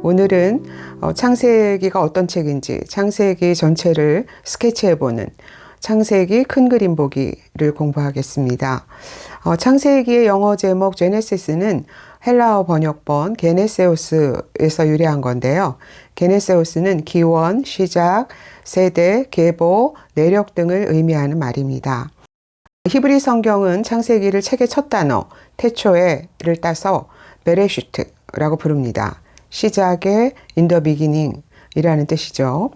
오늘은 창세기가 어떤 책인지 창세기 전체를 스케치해보는 창세기 큰 그림 보기를 공부하겠습니다. 창세기의 영어 제목 제네시스는 헬라어 번역본 게네세우스에서 유래한 건데요. 게네세우스는 기원, 시작, 세대, 계보, 내력 등을 의미하는 말입니다. 히브리 성경은 창세기를 책의 첫 단어 태초에를 따서 베레시트라고 부릅니다. 시작의 in the beginning 이라는 뜻이죠.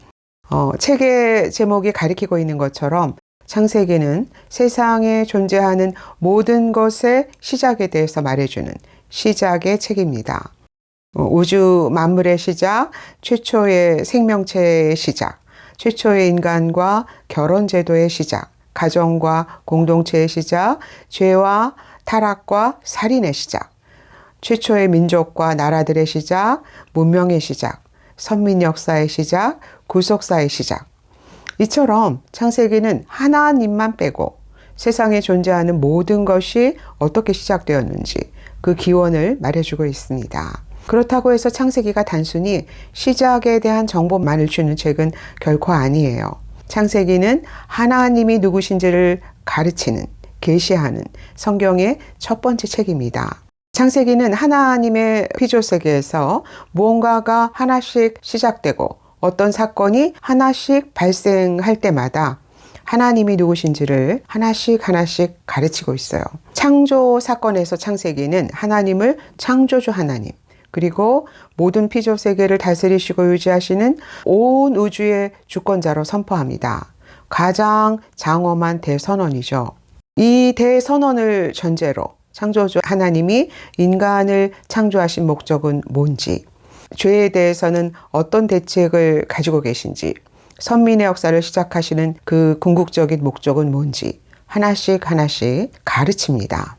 책의 제목이 가리키고 있는 것처럼 창세기는 세상에 존재하는 모든 것의 시작에 대해서 말해주는 시작의 책입니다. 우주 만물의 시작, 최초의 생명체의 시작, 최초의 인간과 결혼 제도의 시작, 가정과 공동체의 시작, 죄와 타락과 살인의 시작, 최초의 민족과 나라들의 시작, 문명의 시작, 선민 역사의 시작, 구속사의 시작. 이처럼 창세기는 하나님만 빼고 세상에 존재하는 모든 것이 어떻게 시작되었는지 그 기원을 말해주고 있습니다. 그렇다고 해서 창세기가 단순히 시작에 대한 정보만을 주는 책은 결코 아니에요. 창세기는 하나님이 누구신지를 가르치는, 계시하는 성경의 첫 번째 책입니다. 창세기는 하나님의 피조세계에서 무언가가 하나씩 시작되고 어떤 사건이 하나씩 발생할 때마다 하나님이 누구신지를 하나씩 가르치고 있어요. 창조 사건에서 창세기는 하나님을 창조주 하나님, 그리고 모든 피조세계를 다스리시고 유지하시는 온 우주의 주권자로 선포합니다. 가장 장엄한 대선언이죠. 이 대선언을 전제로 창조주 하나님이 인간을 창조하신 목적은 뭔지, 죄에 대해서는 어떤 대책을 가지고 계신지, 선민의 역사를 시작하시는 그 궁극적인 목적은 뭔지 하나씩 가르칩니다.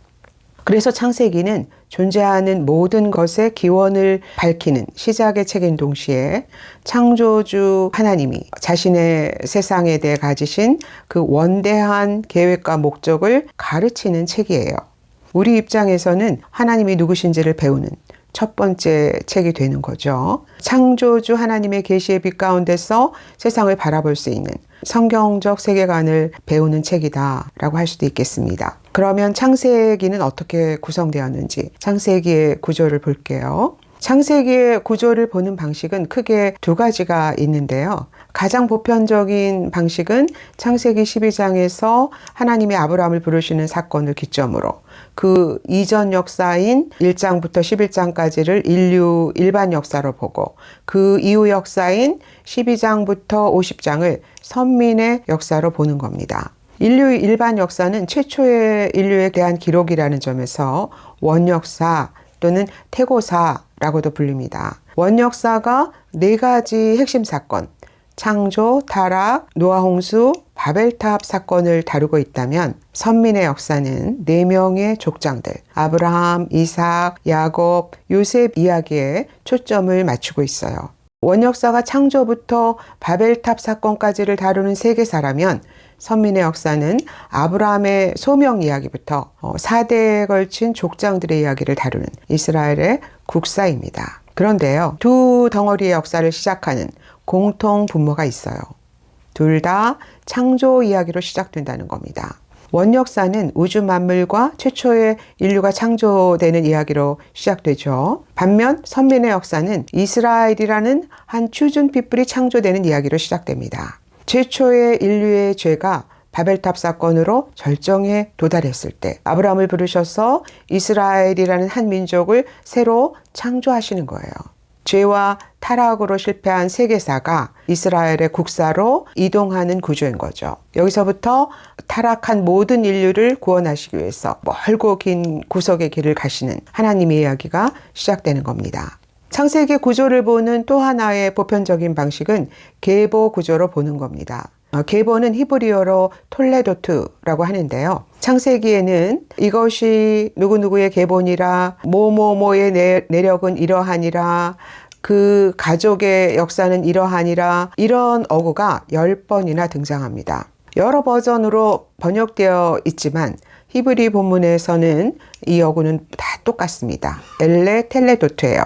그래서 창세기는 존재하는 모든 것의 기원을 밝히는 시작의 책인 동시에 창조주 하나님이 자신의 세상에 대해 가지신 그 원대한 계획과 목적을 가르치는 책이에요. 우리 입장에서는 하나님이 누구신지를 배우는 첫 번째 책이 되는 거죠. 창조주 하나님의 계시의 빛 가운데서 세상을 바라볼 수 있는 성경적 세계관을 배우는 책이다라고 할 수도 있겠습니다. 그러면 창세기는 어떻게 구성되었는지 창세기의 구조를 볼게요. 창세기의 구조를 보는 방식은 크게 두 가지가 있는데요. 가장 보편적인 방식은 창세기 12장에서 하나님이 아브라함을 부르시는 사건을 기점으로 그 이전 역사인 1장부터 11장까지를 인류 일반 역사로 보고 그 이후 역사인 12장부터 50장을 선민의 역사로 보는 겁니다. 인류 일반 역사는 최초의 인류에 대한 기록이라는 점에서 원역사 또는 태고사라고도 불립니다. 원역사가 네 가지 핵심 사건, 창조, 타락, 노아 홍수, 바벨탑 사건을 다루고 있다면 선민의 역사는 4명의 족장들, 아브라함, 이삭, 야곱, 요셉 이야기에 초점을 맞추고 있어요. 원역사가 창조부터 바벨탑 사건까지를 다루는 세계사라면 선민의 역사는 아브라함의 소명 이야기부터 4대에 걸친 족장들의 이야기를 다루는 이스라엘의 국사입니다. 그런데요, 두 덩어리의 역사를 시작하는 공통 분모가 있어요. 둘 다 창조 이야기로 시작된다는 겁니다. 원역사는 우주 만물과 최초의 인류가 창조되는 이야기로 시작되죠. 반면 선민의 역사는 이스라엘이라는 한 chosen people이 창조되는 이야기로 시작됩니다. 최초의 인류의 죄가 바벨탑 사건으로 절정에 도달했을 때 아브라함을 부르셔서 이스라엘이라는 한 민족을 새로 창조하시는 거예요. 죄와 타락으로 실패한 세계사가 이스라엘의 국사로 이동하는 구조인 거죠. 여기서부터 타락한 모든 인류를 구원하시기 위해서 멀고 긴 구속의 길을 가시는 하나님의 이야기가 시작되는 겁니다. 창세기 구조를 보는 또 하나의 보편적인 방식은 계보 구조로 보는 겁니다. 계보는 히브리어로 톨레도트라고 하는데요. 창세기에는 이것이 누구누구의 계보니라, 뭐뭐뭐의 내력은 이러하니라, 그 가족의 역사는 이러하니라, 이런 어구가 10번이나 등장합니다. 여러 버전으로 번역되어 있지만 히브리 본문에서는 이 어구는 다 똑같습니다. 엘레 텔레도트예요.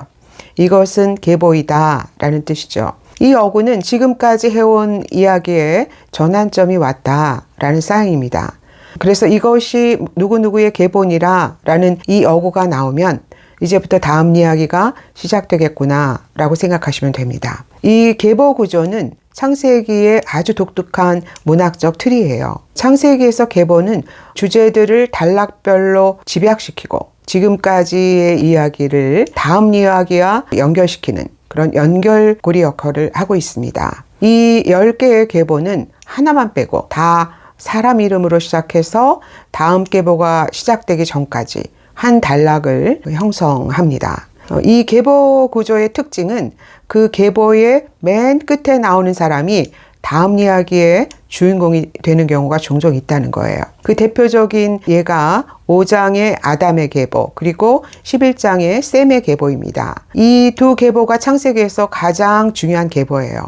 이것은 계보이다 라는 뜻이죠. 이 어구는 지금까지 해온 이야기에 전환점이 왔다 라는 사인입니다. 그래서 이것이 누구누구의 계보니라 라는 이 어구가 나오면 이제부터 다음 이야기가 시작되겠구나 라고 생각하시면 됩니다. 이 계보 구조는 창세기의 아주 독특한 문학적 틀이에요. 창세기에서 계보는 주제들을 단락별로 집약시키고 지금까지의 이야기를 다음 이야기와 연결시키는 그런 연결고리 역할을 하고 있습니다. 이 10개의 계보는 하나만 빼고 다 사람 이름으로 시작해서 다음 계보가 시작되기 전까지 한 단락을 형성합니다. 이 계보 구조의 특징은 그 계보의 맨 끝에 나오는 사람이 다음 이야기의 주인공이 되는 경우가 종종 있다는 거예요. 그 대표적인 예가 5장의 아담의 계보 그리고 11장의 셈의 계보입니다. 이 두 계보가 창세기에서 가장 중요한 계보예요.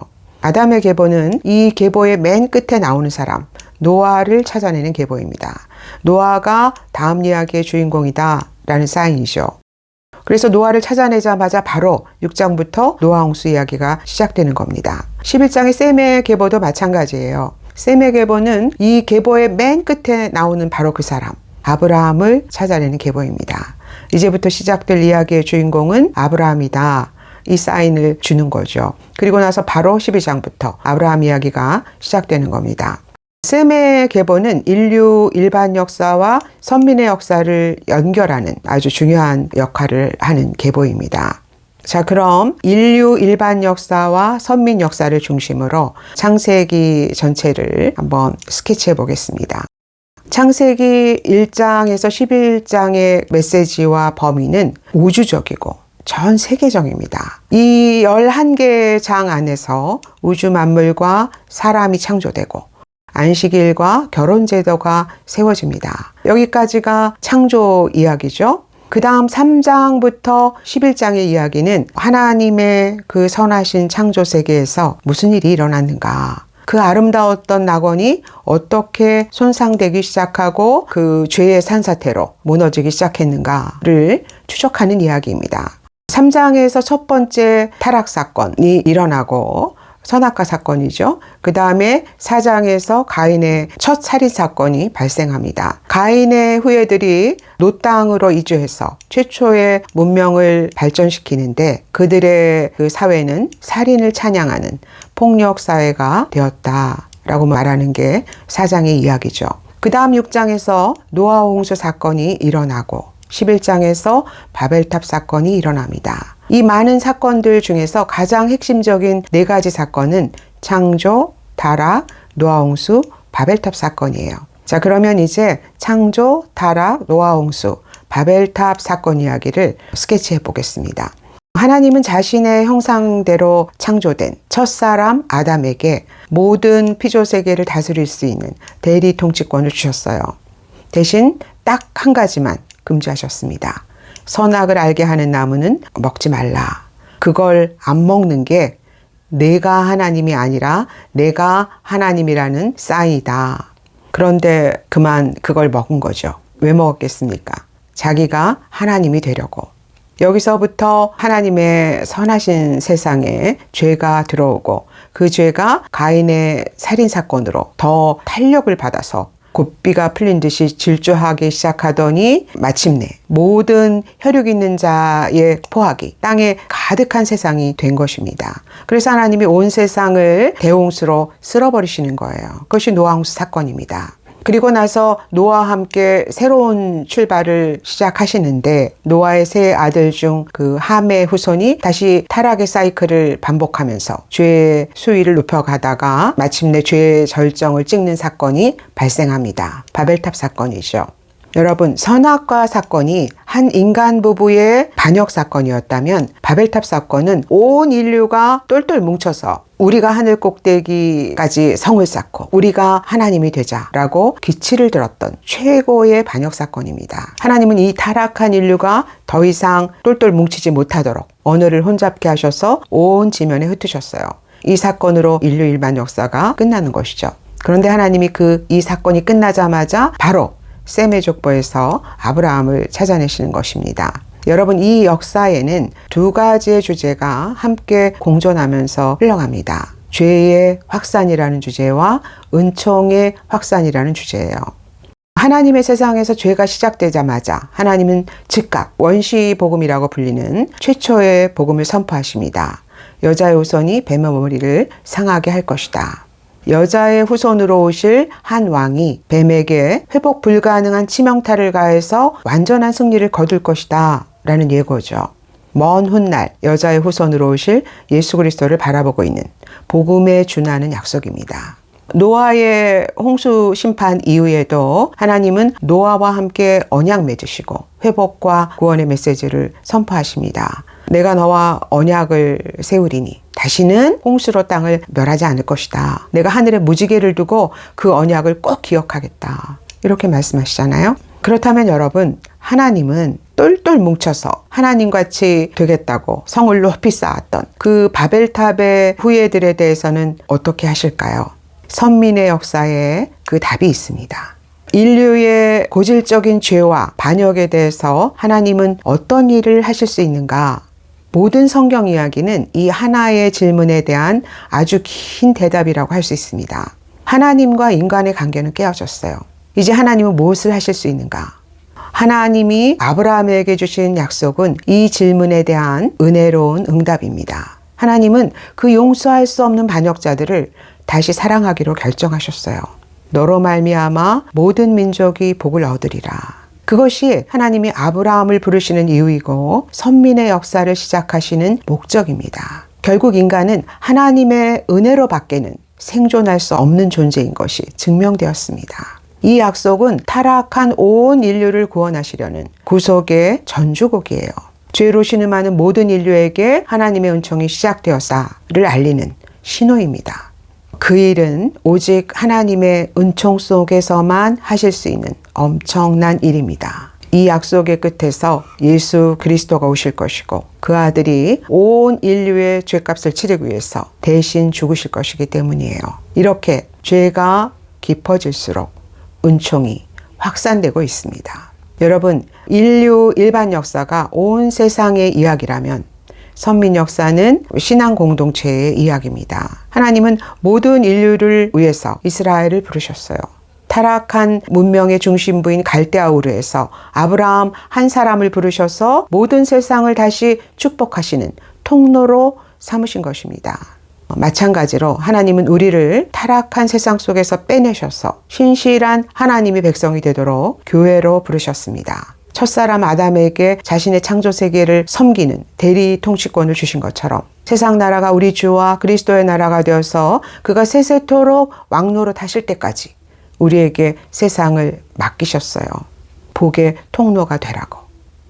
아담의 계보는 이 계보의 맨 끝에 나오는 사람 노아를 찾아내는 계보입니다. 노아가 다음 이야기의 주인공이다 라는 사인이죠. 그래서 노아를 찾아내자마자 바로 6장부터 노아 홍수 이야기가 시작되는 겁니다. 11장의 셈의 계보도 마찬가지예요. 셈의 계보는 이 계보의 맨 끝에 나오는 바로 그 사람 아브라함을 찾아내는 계보입니다. 이제부터 시작될 이야기의 주인공은 아브라함이다. 이 사인을 주는 거죠. 그리고 나서 바로 12장부터 아브라함 이야기가 시작되는 겁니다. 셈의 계보는 인류 일반 역사와 선민의 역사를 연결하는 아주 중요한 역할을 하는 계보입니다. 자, 그럼 인류 일반 역사와 선민 역사를 중심으로 창세기 전체를 한번 스케치해 보겠습니다. 창세기 1장에서 11장의 메시지와 범위는 우주적이고 전 세계적입니다. 이 11개의 장 안에서 우주 만물과 사람이 창조되고 안식일과 결혼제도가 세워집니다. 여기까지가 창조 이야기죠. 그 다음 3장부터 11장의 이야기는 하나님의 그 선하신 창조 세계에서 무슨 일이 일어났는가. 그 아름다웠던 낙원이 어떻게 손상되기 시작하고 그 죄의 산사태로 무너지기 시작했는가를 추적하는 이야기입니다. 3장에서 첫 번째 타락 사건이 일어나고 선악과 사건이죠. 그 다음에 4장에서 가인의 첫 살인 사건이 발생합니다. 가인의 후예들이 롯 땅으로 이주해서 최초의 문명을 발전시키는데 그들의 그 사회는 살인을 찬양하는 폭력 사회가 되었다라고 말하는 게 4장의 이야기죠. 그 다음 6장에서 노아 홍수 사건이 일어나고 11장에서 바벨탑 사건이 일어납니다. 이 많은 사건들 중에서 가장 핵심적인 4가지 사건은 창조, 타락, 노아 홍수, 바벨탑 사건이에요. 자, 그러면 이제 창조, 타락, 노아 홍수, 바벨탑 사건 이야기를 스케치해 보겠습니다. 하나님은 자신의 형상대로 창조된 첫사람 아담에게 모든 피조 세계를 다스릴 수 있는 대리 통치권을 주셨어요. 대신 딱 한 가지만 금지하셨습니다. 선악을 알게 하는 나무는 먹지 말라. 그걸 안 먹는 게 내가 하나님이 아니라 내가 하나님이라는 사인이다. 그런데 그만 그걸 먹은 거죠. 왜 먹었겠습니까? 자기가 하나님이 되려고. 여기서부터 하나님의 선하신 세상에 죄가 들어오고 그 죄가 가인의 살인사건으로 더 탄력을 받아서 곶비가 풀린 듯이 질주하기 시작하더니 마침내 모든 혈육 있는 자의 포악이 땅에 가득한 세상이 된 것입니다. 그래서 하나님이 온 세상을 대홍수로 쓸어버리시는 거예요. 그것이 노아 홍수 사건입니다. 그리고 나서 노아와 함께 새로운 출발을 시작하시는데 노아의 세 아들 중 그 함의 후손이 다시 타락의 사이클을 반복하면서 죄의 수위를 높여가다가 마침내 죄의 절정을 찍는 사건이 발생합니다. 바벨탑 사건이죠. 여러분, 선악과 사건이 한 인간 부부의 반역 사건이었다면 바벨탑 사건은 온 인류가 똘똘 뭉쳐서 우리가 하늘 꼭대기까지 성을 쌓고 우리가 하나님이 되자라고 기치를 들었던 최고의 반역 사건입니다. 하나님은 이 타락한 인류가 더 이상 똘똘 뭉치지 못하도록 언어를 혼잡게 하셔서 온 지면에 흩으셨어요. 이 사건으로 인류 일반 역사가 끝나는 것이죠. 그런데 하나님이 이 사건이 끝나자마자 바로 셈의 족보에서 아브라함을 찾아내시는 것입니다. 여러분, 이 역사에는 두 가지의 주제가 함께 공존하면서 흘러갑니다. 죄의 확산이라는 주제와 은총의 확산이라는 주제예요. 하나님의 세상에서 죄가 시작되자마자 하나님은 즉각 원시 복음이라고 불리는 최초의 복음을 선포하십니다. 여자의 후손이 뱀의 머리를 상하게 할 것이다. 여자의 후손으로 오실 한 왕이 뱀에게 회복 불가능한 치명타를 가해서 완전한 승리를 거둘 것이다 라는 예고죠. 먼 훗날 여자의 후손으로 오실 예수 그리스도를 바라보고 있는 복음에 준하는 약속입니다. 노아의 홍수 심판 이후에도 하나님은 노아와 함께 언약 맺으시고 회복과 구원의 메시지를 선포하십니다. 내가 너와 언약을 세우리니 다시는 홍수로 땅을 멸하지 않을 것이다. 내가 하늘에 무지개를 두고 그 언약을 꼭 기억하겠다. 이렇게 말씀하시잖아요. 그렇다면 여러분, 하나님은 똘똘 뭉쳐서 하나님같이 되겠다고 성을 높이 쌓았던 그 바벨탑의 후예들에 대해서는 어떻게 하실까요? 선민의 역사에 그 답이 있습니다. 인류의 고질적인 죄와 반역에 대해서 하나님은 어떤 일을 하실 수 있는가? 모든 성경 이야기는 이 하나의 질문에 대한 아주 긴 대답이라고 할 수 있습니다. 하나님과 인간의 관계는 깨어졌어요. 이제 하나님은 무엇을 하실 수 있는가? 하나님이 아브라함에게 주신 약속은 이 질문에 대한 은혜로운 응답입니다. 하나님은 그 용서할 수 없는 반역자들을 다시 사랑하기로 결정하셨어요. 너로 말미암아 모든 민족이 복을 얻으리라. 그것이 하나님이 아브라함을 부르시는 이유이고 선민의 역사를 시작하시는 목적입니다. 결국 인간은 하나님의 은혜로 밖에는 생존할 수 없는 존재인 것이 증명되었습니다. 이 약속은 타락한 온 인류를 구원하시려는 구속의 전주곡이에요. 죄로 신음하는 모든 인류에게 하나님의 은총이 시작되었다를 알리는 신호입니다. 그 일은 오직 하나님의 은총 속에서만 하실 수 있는 엄청난 일입니다. 이 약속의 끝에서 예수 그리스도가 오실 것이고 그 아들이 온 인류의 죄값을 치르기 위해서 대신 죽으실 것이기 때문이에요. 이렇게 죄가 깊어질수록 은총이 확산되고 있습니다. 여러분, 인류 일반 역사가 온 세상의 이야기라면 선민 역사는 신앙 공동체의 이야기입니다. 하나님은 모든 인류를 위해서 이스라엘을 부르셨어요. 타락한 문명의 중심부인 갈대아우르에서 아브라함 한 사람을 부르셔서 모든 세상을 다시 축복하시는 통로로 삼으신 것입니다. 마찬가지로 하나님은 우리를 타락한 세상 속에서 빼내셔서 신실한 하나님의 백성이 되도록 교회로 부르셨습니다. 첫사람 아담에게 자신의 창조 세계를 섬기는 대리 통치권을 주신 것처럼 세상 나라가 우리 주와 그리스도의 나라가 되어서 그가 세세토록 왕노릇 하실 때까지 우리에게 세상을 맡기셨어요. 복의 통로가 되라고.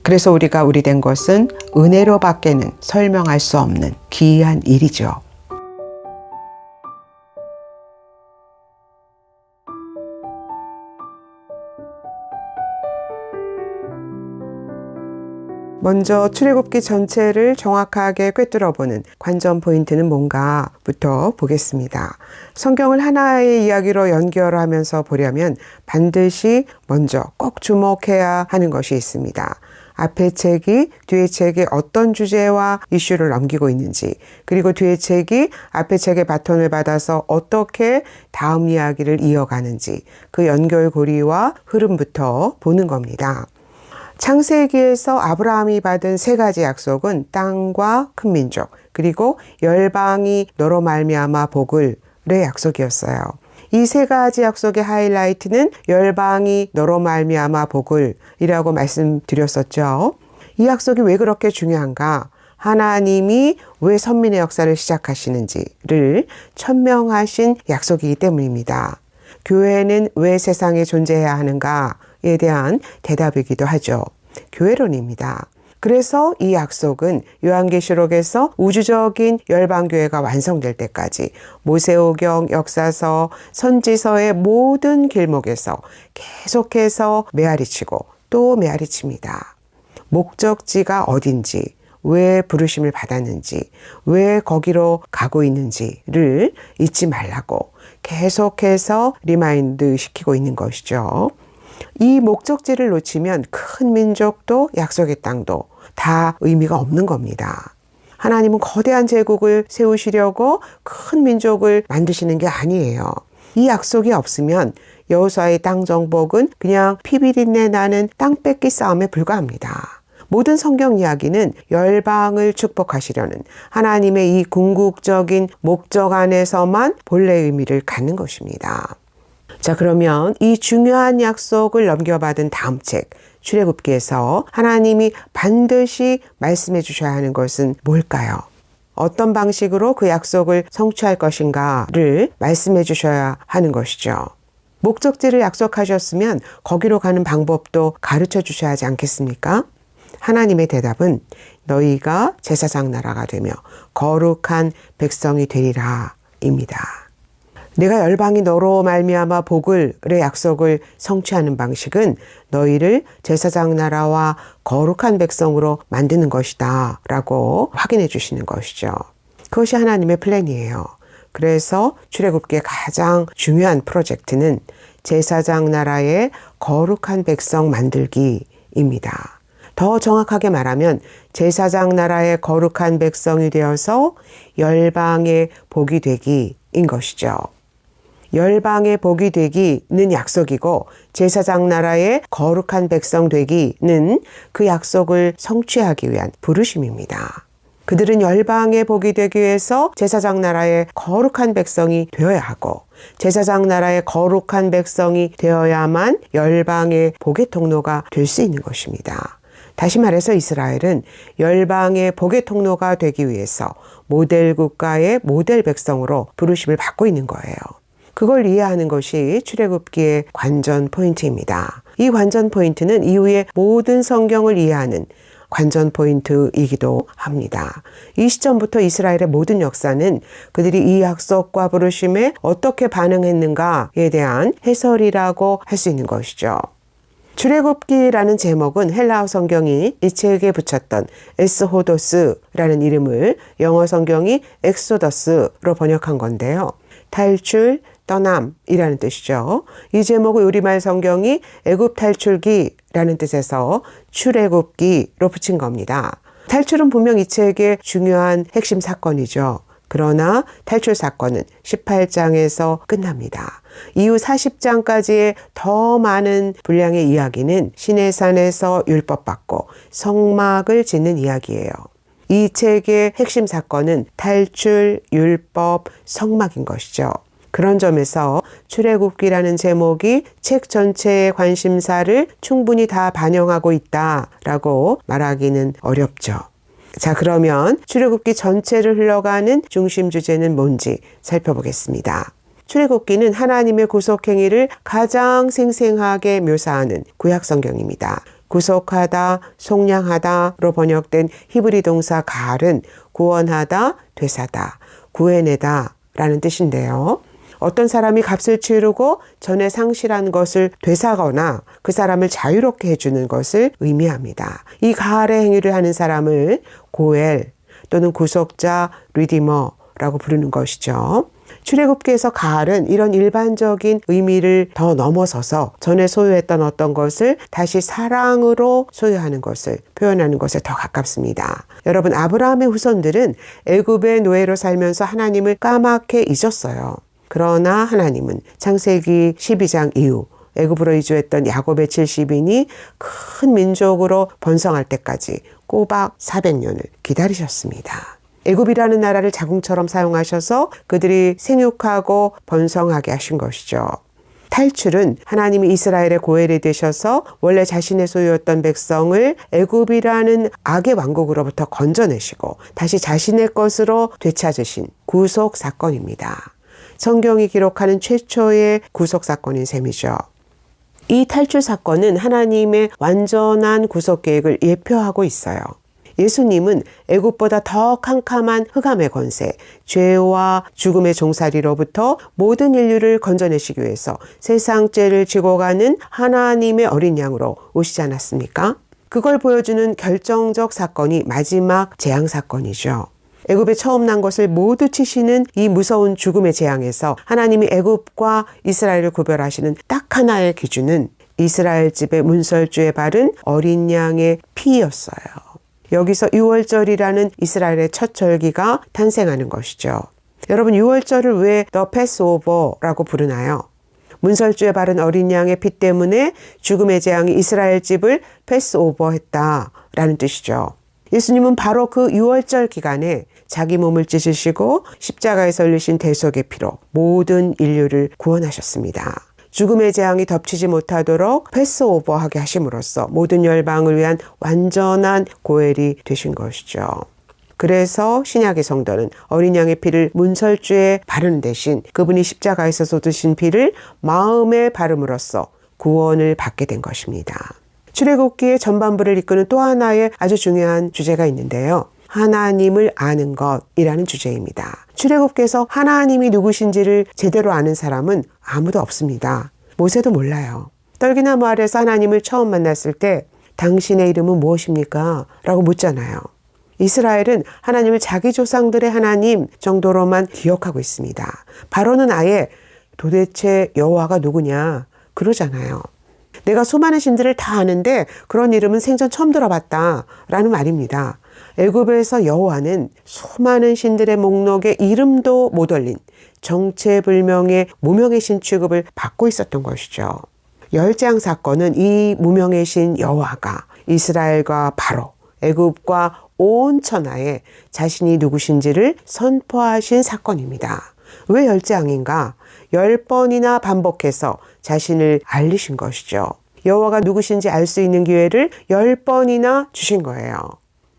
그래서 우리가 우리 된 것은 은혜로 밖에는 설명할 수 없는 기이한 일이죠. 먼저 출애굽기 전체를 정확하게 꿰뚫어보는 관전 포인트는 뭔가부터 보겠습니다. 성경을 하나의 이야기로 연결하면서 보려면 반드시 먼저 꼭 주목해야 하는 것이 있습니다. 앞의 책이 뒤의 책에 어떤 주제와 이슈를 넘기고 있는지, 그리고 뒤의 책이 앞의 책의 바톤을 받아서 어떻게 다음 이야기를 이어가는지 그 연결고리와 흐름부터 보는 겁니다. 창세기에서 아브라함이 받은 세 가지 약속은 땅과 큰 민족 그리고 열방이 너로 말미암아 복을의 약속이었어요. 이 세 가지 약속의 하이라이트는 열방이 너로 말미암아 복을이라고 말씀드렸었죠. 이 약속이 왜 그렇게 중요한가? 하나님이 왜 선민의 역사를 시작하시는지를 천명하신 약속이기 때문입니다. 교회는 왜 세상에 존재해야 하는가에 대한 대답이기도 하죠. 교회론입니다. 그래서 이 약속은 요한계시록에서 우주적인 열방교회가 완성될 때까지 모세오경, 역사서, 선지서의 모든 길목에서 계속해서 메아리치고 또 메아리칩니다. 목적지가 어딘지, 왜 부르심을 받았는지, 왜 거기로 가고 있는지를 잊지 말라고 계속해서 리마인드 시키고 있는 것이죠. 이 목적지를 놓치면 큰 민족도 약속의 땅도 다 의미가 없는 겁니다. 하나님은 거대한 제국을 세우시려고 큰 민족을 만드시는 게 아니에요. 이 약속이 없으면 여호수아의 땅 정복은 그냥 피비린내 나는 땅 뺏기 싸움에 불과합니다. 모든 성경 이야기는 열방을 축복하시려는 하나님의 이 궁극적인 목적 안에서만 본래 의미를 갖는 것입니다. 자, 그러면 이 중요한 약속을 넘겨받은 다음 책 출애굽기에서 하나님이 반드시 말씀해 주셔야 하는 것은 뭘까요? 어떤 방식으로 그 약속을 성취할 것인가를 말씀해 주셔야 하는 것이죠. 목적지를 약속하셨으면 거기로 가는 방법도 가르쳐 주셔야 하지 않겠습니까? 하나님의 대답은 너희가 제사장 나라가 되며 거룩한 백성이 되리라 입니다. 내가 열방이 너로 말미암아 복을의 약속을 성취하는 방식은 너희를 제사장 나라와 거룩한 백성으로 만드는 것이다 라고 확인해 주시는 것이죠. 그것이 하나님의 플랜이에요. 그래서 출애굽기의 가장 중요한 프로젝트는 제사장 나라의 거룩한 백성 만들기입니다. 더 정확하게 말하면 제사장 나라의 거룩한 백성이 되어서 열방의 복이 되기인 것이죠. 열방의 복이 되기는 약속이고 제사장 나라의 거룩한 백성 되기는 그 약속을 성취하기 위한 부르심입니다. 그들은 열방의 복이 되기 위해서 제사장 나라의 거룩한 백성이 되어야 하고 제사장 나라의 거룩한 백성이 되어야만 열방의 복의 통로가 될 수 있는 것입니다. 다시 말해서 이스라엘은 열방의 복의 통로가 되기 위해서 모델 국가의 모델 백성으로 부르심을 받고 있는 거예요. 그걸 이해하는 것이 출애굽기의 관전 포인트입니다. 이 관전 포인트는 이후에 모든 성경을 이해하는 관전 포인트이기도 합니다. 이 시점부터 이스라엘의 모든 역사는 그들이 이 약속과 부르심에 어떻게 반응했는가에 대한 해설이라고 할 수 있는 것이죠. 출애굽기라는 제목은 헬라어 성경이 이 책에 붙였던 에스호도스라는 이름을 영어 성경이 엑소더스로 번역한 건데요. 탈출, 떠남이라는 뜻이죠. 이 제목을 우리말 성경이 애굽 탈출기라는 뜻에서 출애굽기로 붙인 겁니다. 탈출은 분명 이 책의 중요한 핵심 사건이죠. 그러나 탈출 사건은 18장에서 끝납니다. 이후 40장까지의 더 많은 분량의 이야기는 시내산에서 율법 받고 성막을 짓는 이야기예요. 이 책의 핵심 사건은 탈출, 율법, 성막인 것이죠. 그런 점에서 출애굽기라는 제목이 책 전체의 관심사를 충분히 다 반영하고 있다라고 말하기는 어렵죠. 자, 그러면 출애굽기 전체를 흘러가는 중심 주제는 뭔지 살펴보겠습니다. 출애굽기는 하나님의 구속행위를 가장 생생하게 묘사하는 구약 성경입니다. 구속하다, 속량하다로 번역된 히브리 동사 가알은 구원하다, 되사다, 구해내다 라는 뜻인데요. 어떤 사람이 값을 치르고 전에 상실한 것을 되사거나 그 사람을 자유롭게 해주는 것을 의미합니다. 이 가알의 행위를 하는 사람을 고엘 또는 구속자, 리디머라고 부르는 것이죠. 출애굽기에서 가알은 이런 일반적인 의미를 더 넘어서서 전에 소유했던 어떤 것을 다시 사랑으로 소유하는 것을 표현하는 것에 더 가깝습니다. 여러분, 아브라함의 후손들은 애굽의 노예로 살면서 하나님을 까맣게 잊었어요. 그러나 하나님은 창세기 12장 이후 애굽으로 이주했던 야곱의 70인이 큰 민족으로 번성할 때까지 꼬박 400년을 기다리셨습니다. 애굽이라는 나라를 자궁처럼 사용하셔서 그들이 생육하고 번성하게 하신 것이죠. 탈출은 하나님이 이스라엘의 고엘이 되셔서 원래 자신의 소유였던 백성을 애굽이라는 악의 왕국으로부터 건져내시고 다시 자신의 것으로 되찾으신 구속 사건입니다. 성경이 기록하는 최초의 구속 사건인 셈이죠. 이 탈출 사건은 하나님의 완전한 구속 계획을 예표하고 있어요. 예수님은 애굽보다 더 캄캄한 흑암의 권세, 죄와 죽음의 종살이로부터 모든 인류를 건져내시기 위해서 세상 죄를 지고 가는 하나님의 어린 양으로 오시지 않았습니까? 그걸 보여주는 결정적 사건이 마지막 재앙 사건이죠. 애굽에 처음 난 것을 모두 치시는 이 무서운 죽음의 재앙에서 하나님이 애굽과 이스라엘을 구별하시는 딱 하나의 기준은 이스라엘 집의 문설주에 바른 어린 양의 피였어요. 여기서 유월절이라는 이스라엘의 첫 절기가 탄생하는 것이죠. 여러분, 유월절을 왜 The Passover라고 부르나요? 문설주에 바른 어린 양의 피 때문에 죽음의 재앙이 이스라엘 집을 패스오버했다라는 뜻이죠. 예수님은 바로 그 유월절 기간에 자기 몸을 찢으시고 십자가에 흘리신 대속의 피로 모든 인류를 구원하셨습니다. 죽음의 재앙이 덮치지 못하도록 패스오버하게 하심으로써 모든 열방을 위한 완전한 고엘이 되신 것이죠. 그래서 신약의 성도는 어린 양의 피를 문설주에 바르는 대신 그분이 십자가에서 쏟으신 피를 마음에 바름으로써 구원을 받게 된 것입니다. 출애굽기의 전반부를 이끄는 또 하나의 아주 중요한 주제가 있는데요. 하나님을 아는 것이라는 주제입니다. 출애굽기에서 하나님이 누구신지를 제대로 아는 사람은 아무도 없습니다. 모세도 몰라요. 떨기나무 아래서 하나님을 처음 만났을 때 당신의 이름은 무엇입니까? 라고 묻잖아요. 이스라엘은 하나님을 자기 조상들의 하나님 정도로만 기억하고 있습니다. 바로는 아예 도대체 여호와가 누구냐 그러잖아요. 내가 수많은 신들을 다 아는데 그런 이름은 생전 처음 들어봤다 라는 말입니다. 애굽에서 여호와는 수많은 신들의 목록에 이름도 못 올린 정체불명의 무명의 신 취급을 받고 있었던 것이죠. 열재앙 사건은 이 무명의 신 여호와가 이스라엘과 바로 애굽과 온 천하에 자신이 누구신지를 선포하신 사건입니다. 왜 열재앙인가? 10번이나 반복해서 자신을 알리신 것이죠. 여호와가 누구신지 알 수 있는 기회를 10번이나 주신 거예요.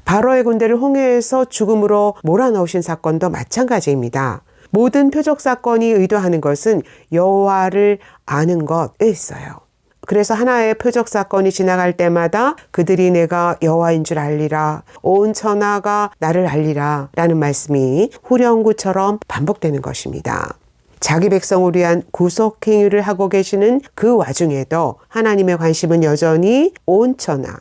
바로의 군대를 홍해에서 죽음으로 몰아넣으신 사건도 마찬가지입니다. 모든 표적 사건이 의도하는 것은 여호와를 아는 것에 있어요. 그래서 하나의 표적 사건이 지나갈 때마다 그들이 내가 여호와인 줄 알리라, 온 천하가 나를 알리라 라는 말씀이 후렴구처럼 반복되는 것입니다. 자기 백성을 위한 구속 행위를 하고 계시는 그 와중에도 하나님의 관심은 여전히 온 천하,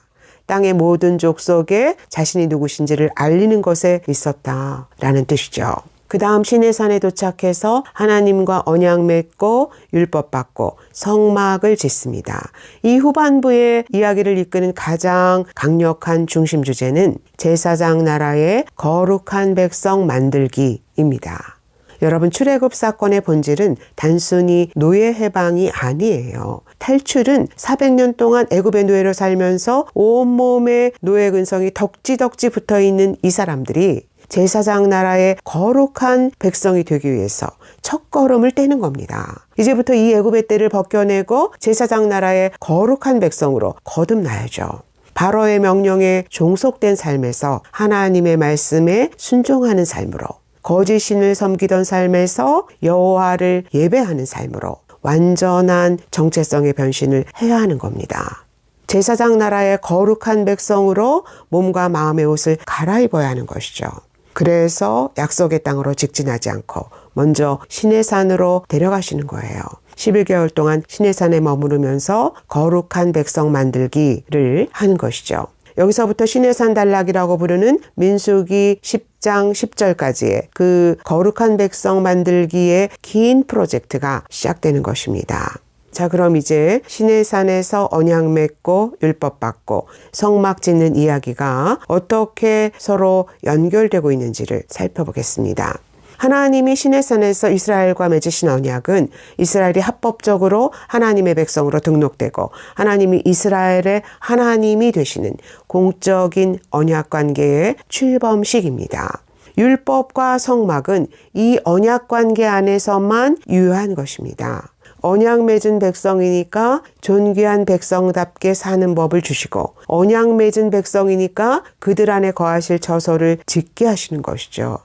땅의 모든 족속에 자신이 누구신지를 알리는 것에 있었다라는 뜻이죠. 그 다음 시내산에 도착해서 하나님과 언약 맺고 율법 받고 성막을 짓습니다. 이 후반부의 이야기를 이끄는 가장 강력한 중심 주제는 제사장 나라의 거룩한 백성 만들기입니다. 여러분, 출애굽 사건의 본질은 단순히 노예 해방이 아니에요. 탈출은 400년 동안 애굽의 노예로 살면서 온몸에 노예 근성이 덕지덕지 붙어있는 이 사람들이 제사장 나라의 거룩한 백성이 되기 위해서 첫걸음을 떼는 겁니다. 이제부터 이 애굽의 때를 벗겨내고 제사장 나라의 거룩한 백성으로 거듭나야죠. 바로의 명령에 종속된 삶에서 하나님의 말씀에 순종하는 삶으로, 거짓 신을 섬기던 삶에서 여호와를 예배하는 삶으로 완전한 정체성의 변신을 해야 하는 겁니다. 제사장 나라의 거룩한 백성으로 몸과 마음의 옷을 갈아입어야 하는 것이죠. 그래서 약속의 땅으로 직진하지 않고 먼저 시내산으로 데려가시는 거예요. 11개월 동안 시내산에 머무르면서 거룩한 백성 만들기를 하는 것이죠. 여기서부터 시내산 단락이라고 부르는 민수기 10장 10절까지의 그 거룩한 백성 만들기의 긴 프로젝트가 시작되는 것입니다. 자, 그럼 이제 시내산에서 언약 맺고 율법 받고 성막 짓는 이야기가 어떻게 서로 연결되고 있는지를 살펴보겠습니다. 하나님이 시내산에서 이스라엘과 맺으신 언약은 이스라엘이 합법적으로 하나님의 백성으로 등록되고 하나님이 이스라엘의 하나님이 되시는 공적인 언약 관계의 출범식입니다. 율법과 성막은 이 언약 관계 안에서만 유효한 것입니다. 언약 맺은 백성이니까 존귀한 백성답게 사는 법을 주시고 언약 맺은 백성이니까 그들 안에 거하실 처소를 짓게 하시는 것이죠.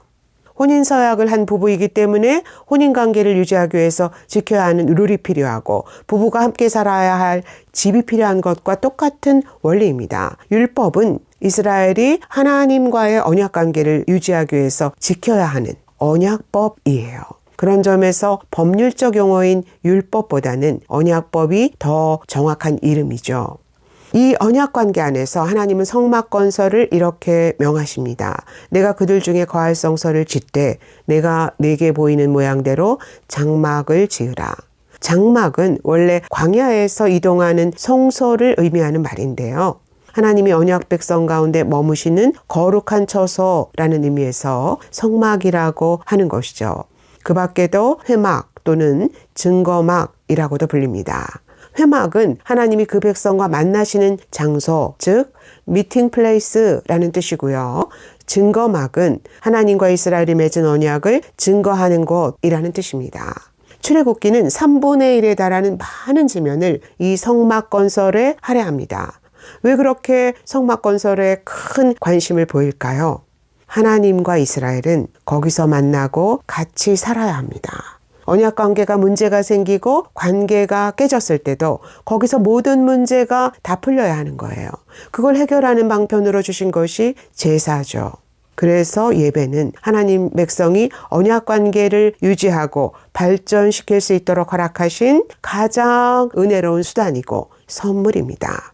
혼인서약을 한 부부이기 때문에 혼인관계를 유지하기 위해서 지켜야 하는 룰이 필요하고 부부가 함께 살아야 할 집이 필요한 것과 똑같은 원리입니다. 율법은 이스라엘이 하나님과의 언약관계를 유지하기 위해서 지켜야 하는 언약법이에요. 그런 점에서 법률적 용어인 율법보다는 언약법이 더 정확한 이름이죠. 이 언약관계 안에서 하나님은 성막 건설을 이렇게 명하십니다. 내가 그들 중에 거할 성소를 짓되 내가 내게 보이는 모양대로 장막을 지으라. 장막은 원래 광야에서 이동하는 성소를 의미하는 말인데요. 하나님이 언약 백성 가운데 머무시는 거룩한 처소라는 의미에서 성막이라고 하는 것이죠. 그 밖에도 회막 또는 증거막이라고도 불립니다. 회막은 하나님이 그 백성과 만나시는 장소, 즉 미팅 플레이스라는 뜻이고요. 증거막은 하나님과 이스라엘이 맺은 언약을 증거하는 곳이라는 뜻입니다. 출애굽기는 3분의 1에 달하는 많은 지면을 이 성막 건설에 할애합니다. 왜 그렇게 성막 건설에 큰 관심을 보일까요? 하나님과 이스라엘은 거기서 만나고 같이 살아야 합니다. 언약 관계가 문제가 생기고 관계가 깨졌을 때도 거기서 모든 문제가 다 풀려야 하는 거예요. 그걸 해결하는 방편으로 주신 것이 제사죠. 그래서 예배는 하나님 백성이 언약 관계를 유지하고 발전시킬 수 있도록 허락하신 가장 은혜로운 수단이고 선물입니다.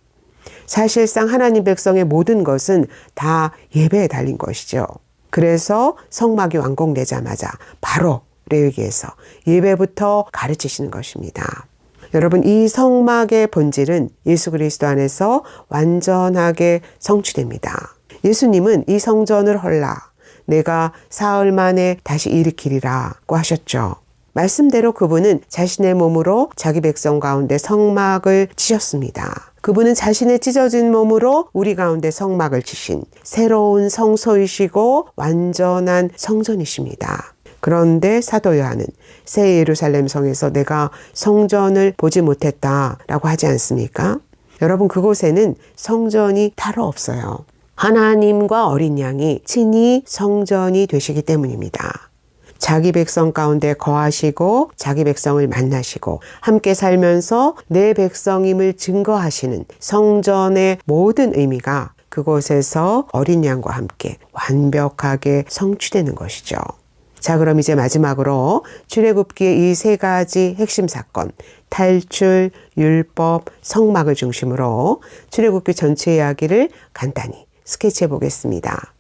사실상 하나님 백성의 모든 것은 다 예배에 달린 것이죠. 그래서 성막이 완공되자마자 바로 레위기에서 예배부터 가르치시는 것입니다. 여러분, 이 성막의 본질은 예수 그리스도 안에서 완전하게 성취됩니다. 예수님은 이 성전을 헐라 내가 사흘 만에 다시 일으키리라고 하셨죠. 말씀대로 그분은 자신의 몸으로 자기 백성 가운데 성막을 치셨습니다. 그분은 자신의 찢어진 몸으로 우리 가운데 성막을 치신 새로운 성소이시고 완전한 성전이십니다. 그런데 사도 요한은 새 예루살렘 성에서 내가 성전을 보지 못했다라고 하지 않습니까? 여러분, 그곳에는 성전이 따로 없어요. 하나님과 어린 양이 친히 성전이 되시기 때문입니다. 자기 백성 가운데 거하시고 자기 백성을 만나시고 함께 살면서 내 백성임을 증거하시는 성전의 모든 의미가 그곳에서 어린 양과 함께 완벽하게 성취되는 것이죠. 자, 그럼 이제 마지막으로 출애굽기의 이 세 가지 핵심 사건, 탈출, 율법, 성막을 중심으로 출애굽기 전체 이야기를 간단히 스케치해 보겠습니다.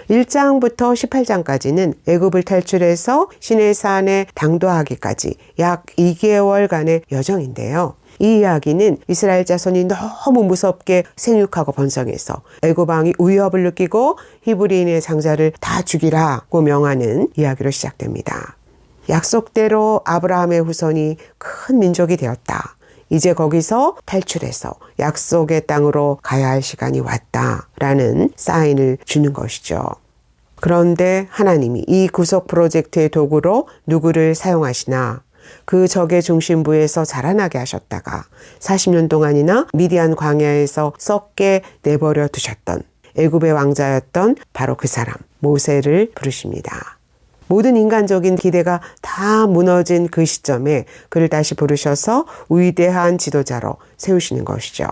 1장부터 18장까지는 애굽을 탈출해서 시내산에 당도하기까지 약 2개월간의 여정인데요. 이 이야기는 이스라엘 자손이 너무 무섭게 생육하고 번성해서 애굽 왕이 위협을 느끼고 히브리인의 장자를 다 죽이라고 명하는 이야기로 시작됩니다. 약속대로 아브라함의 후손이 큰 민족이 되었다. 이제 거기서 탈출해서 약속의 땅으로 가야 할 시간이 왔다라는 사인을 주는 것이죠. 그런데 하나님이 이 구속 프로젝트의 도구로 누구를 사용하시나? 그 적의 중심부에서 자라나게 하셨다가 40년 동안이나 미디안 광야에서 썩게 내버려 두셨던 애굽의 왕자였던 바로 그 사람 모세를 부르십니다. 모든 인간적인 기대가 다 무너진 그 시점에 그를 다시 부르셔서 위대한 지도자로 세우시는 것이죠.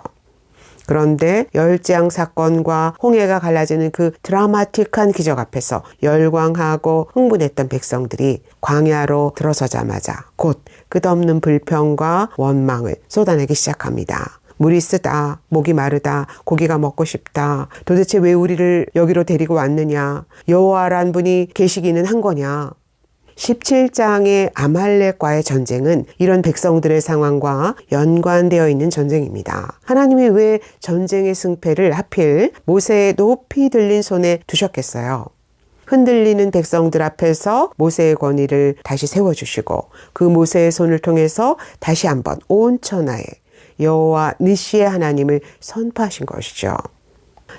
그런데 열재앙 사건과 홍해가 갈라지는 그 드라마틱한 기적 앞에서 열광하고 흥분했던 백성들이 광야로 들어서자마자 곧 끝없는 불평과 원망을 쏟아내기 시작합니다. 물이 쓰다, 목이 마르다, 고기가 먹고 싶다. 도대체 왜 우리를 여기로 데리고 왔느냐? 여호와란 분이 계시기는 한 거냐? 17장의 아말렉과의 전쟁은 이런 백성들의 상황과 연관되어 있는 전쟁입니다. 하나님이 왜 전쟁의 승패를 하필 모세의 높이 들린 손에 두셨겠어요? 흔들리는 백성들 앞에서 모세의 권위를 다시 세워주시고 그 모세의 손을 통해서 다시 한번 온 천하에 여호와 니시의 하나님을 선포하신 것이죠.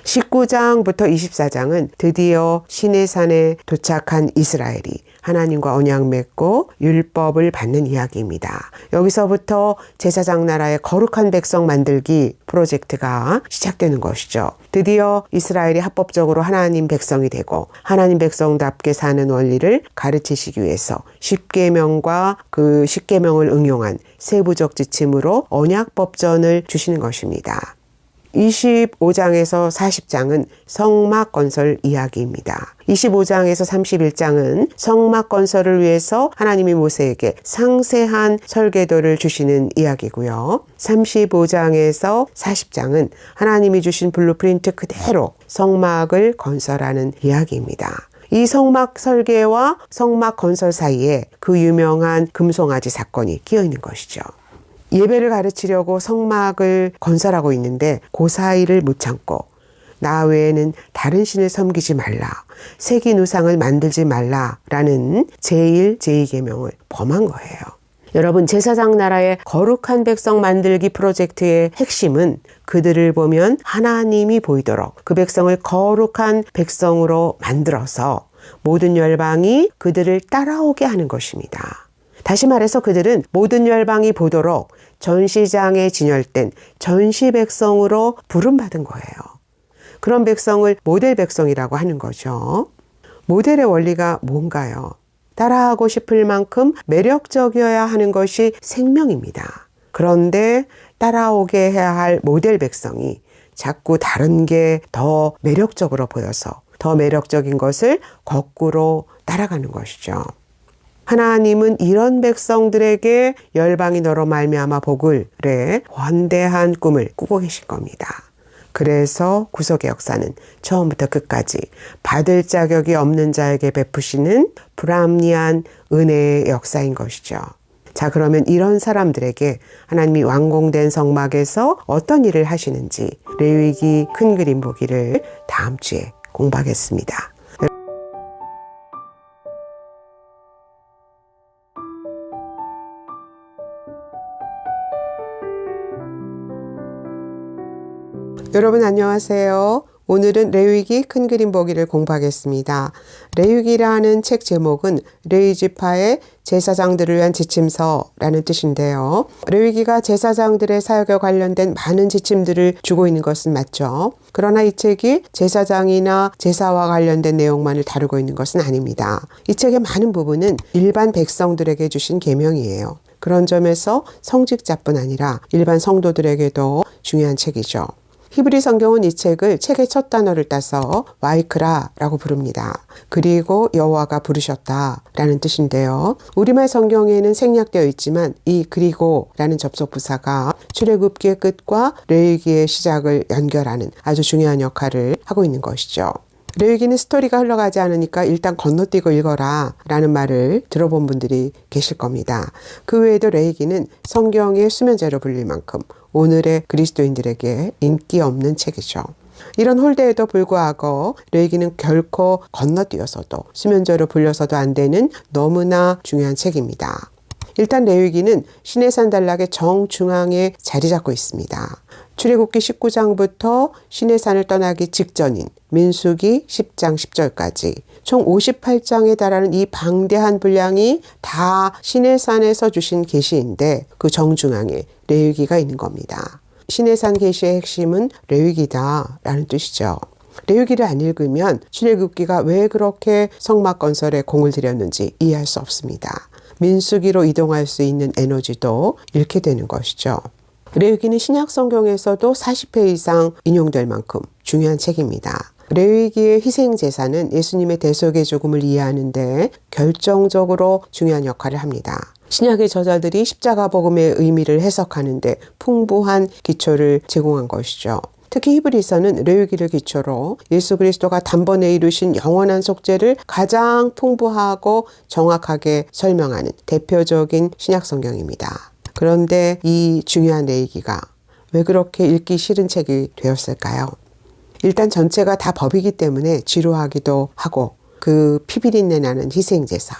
19장부터 24장은 드디어 시내산에 도착한 이스라엘이 하나님과 언약 맺고 율법을 받는 이야기입니다. 여기서부터 제사장 나라의 거룩한 백성 만들기 프로젝트가 시작되는 것이죠. 드디어 이스라엘이 합법적으로 하나님 백성이 되고 하나님 백성답게 사는 원리를 가르치시기 위해서 10계명과 그 10계명을 응용한 세부적 지침으로 언약법전을 주시는 것입니다. 25장에서 40장은 성막 건설 이야기입니다. 25장에서 31장은 성막 건설을 위해서 하나님이 모세에게 상세한 설계도를 주시는 이야기고요. 35장에서 40장은 하나님이 주신 블루프린트 그대로 성막을 건설하는 이야기입니다. 이 성막 설계와 성막 건설 사이에 그 유명한 금송아지 사건이 끼어 있는 것이죠. 예배를 가르치려고 성막을 건설하고 있는데 그 사이를 못 참고 나 외에는 다른 신을 섬기지 말라, 새긴 우상을 만들지 말라라는 제1, 제2계명을 범한 거예요. 여러분, 제사장 나라의 거룩한 백성 만들기 프로젝트의 핵심은 그들을 보면 하나님이 보이도록 그 백성을 거룩한 백성으로 만들어서 모든 열방이 그들을 따라오게 하는 것입니다. 다시 말해서 그들은 모든 열방이 보도록 전시장에 진열된 전시 백성으로 부름받은 거예요. 그런 백성을 모델 백성이라고 하는 거죠. 모델의 원리가 뭔가요? 따라하고 싶을 만큼 매력적이어야 하는 것이 생명입니다. 그런데 따라오게 해야 할 모델 백성이 자꾸 다른 게 더 매력적으로 보여서 더 매력적인 것을 거꾸로 따라가는 것이죠. 하나님은 이런 백성들에게 열방이 너로 말미암아 복을 원대한 꿈을 꾸고 계신 겁니다. 그래서 구속의 역사는 처음부터 끝까지 받을 자격이 없는 자에게 베푸시는 불합리한 은혜의 역사인 것이죠. 자, 그러면 이런 사람들에게 하나님이 완공된 성막에서 어떤 일을 하시는지 레위기 큰 그림 보기를 다음 주에 공부하겠습니다. 여러분 안녕하세요. 오늘은 레위기 큰 그림 보기를 공부하겠습니다. 레위기라는 책 제목은 레위지파의 제사장들을 위한 지침서라는 뜻인데요. 레위기가 제사장들의 사역에 관련된 많은 지침들을 주고 있는 것은 맞죠. 그러나 이 책이 제사장이나 제사와 관련된 내용만을 다루고 있는 것은 아닙니다. 이 책의 많은 부분은 일반 백성들에게 주신 계명이에요. 그런 점에서 성직자뿐 아니라 일반 성도들에게도 중요한 책이죠. 히브리 성경은 이 책을 책의 첫 단어를 따서 와이크라라고 부릅니다. 그리고 여호와가 부르셨다라는 뜻인데요. 우리말 성경에는 생략되어 있지만 이 그리고라는 접속 부사가 출애굽기의 끝과 레위기의 시작을 연결하는 아주 중요한 역할을 하고 있는 것이죠. 레위기는 스토리가 흘러가지 않으니까 일단 건너뛰고 읽어라 라는 말을 들어본 분들이 계실 겁니다. 그 외에도 레위기는 성경의 수면제로 불릴 만큼 오늘의 그리스도인들에게 인기 없는 책이죠. 이런 홀대에도 불구하고 레위기는 결코 건너뛰어서도 수면제로 불려서도 안 되는 너무나 중요한 책입니다. 일단 레위기는 시내산 단락의 정중앙에 자리 잡고 있습니다. 출애굽기 19장부터 시내산을 떠나기 직전인 민수기 10장 10절까지 총 58장에 달하는 이 방대한 분량이 다 시내산에서 주신 계시인데 그 정중앙에 레위기가 있는 겁니다. 시내산 계시의 핵심은 레위기다라는 뜻이죠. 레위기를 안 읽으면 출애굽기가 왜 그렇게 성막 건설에 공을 들였는지 이해할 수 없습니다. 민수기로 이동할 수 있는 에너지도 잃게 되는 것이죠. 레위기는 신약 성경에서도 40회 이상 인용될 만큼 중요한 책입니다. 레위기의 희생 제사는 예수님의 대속의 죽음을 이해하는데 결정적으로 중요한 역할을 합니다. 신약의 저자들이 십자가 복음의 의미를 해석하는데 풍부한 기초를 제공한 것이죠. 특히 히브리서는 레위기를 기초로 예수 그리스도가 단번에 이루신 영원한 속죄를 가장 풍부하고 정확하게 설명하는 대표적인 신약 성경입니다. 그런데 이 중요한 레위기가 왜 그렇게 읽기 싫은 책이 되었을까요? 일단 전체가 다 법이기 때문에 지루하기도 하고 그 피비린내 나는 희생제사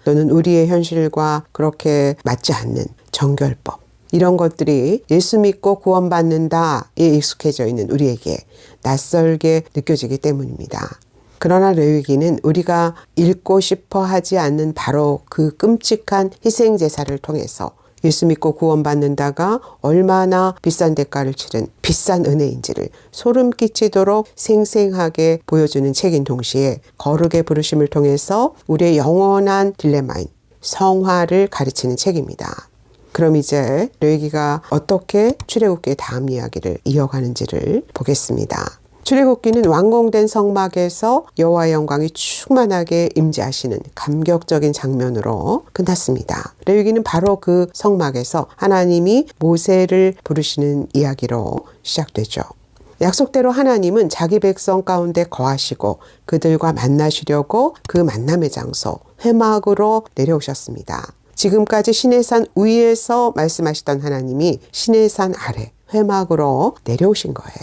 또는 우리의 현실과 그렇게 맞지 않는 정결법 이런 것들이 예수 믿고 구원받는다에 익숙해져 있는 우리에게 낯설게 느껴지기 때문입니다. 그러나 레위기는 우리가 읽고 싶어 하지 않는 바로 그 끔찍한 희생제사를 통해서 예수 믿고 구원받는다가 얼마나 비싼 대가를 치른 비싼 은혜인지를 소름 끼치도록 생생하게 보여주는 책인 동시에 거룩의 부르심을 통해서 우리의 영원한 딜레마인 성화를 가르치는 책입니다. 그럼 이제 레위기가 어떻게 출애굽기의 다음 이야기를 이어가는지를 보겠습니다. 출애굽기는 완공된 성막에서 여호와의 영광이 충만하게 임재하시는 감격적인 장면으로 끝났습니다. 레위기는 바로 그 성막에서 하나님이 모세를 부르시는 이야기로 시작되죠. 약속대로 하나님은 자기 백성 가운데 거하시고 그들과 만나시려고 그 만남의 장소 회막으로 내려오셨습니다. 지금까지 시내산 위에서 말씀하시던 하나님이 시내산 아래 회막으로 내려오신 거예요.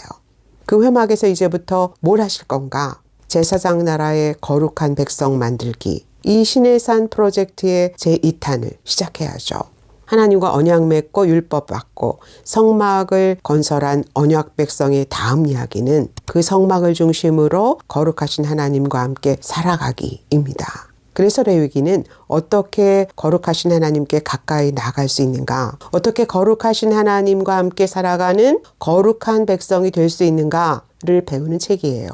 그 회막에서 이제부터 뭘 하실 건가? 제사장 나라의 거룩한 백성 만들기. 이 시내산 프로젝트의 제2탄을 시작해야죠. 하나님과 언약 맺고 율법 받고 성막을 건설한 언약 백성의 다음 이야기는 그 성막을 중심으로 거룩하신 하나님과 함께 살아가기입니다. 그래서 레위기는 어떻게 거룩하신 하나님께 가까이 나갈 수 있는가, 어떻게 거룩하신 하나님과 함께 살아가는 거룩한 백성이 될 수 있는가를 배우는 책이에요.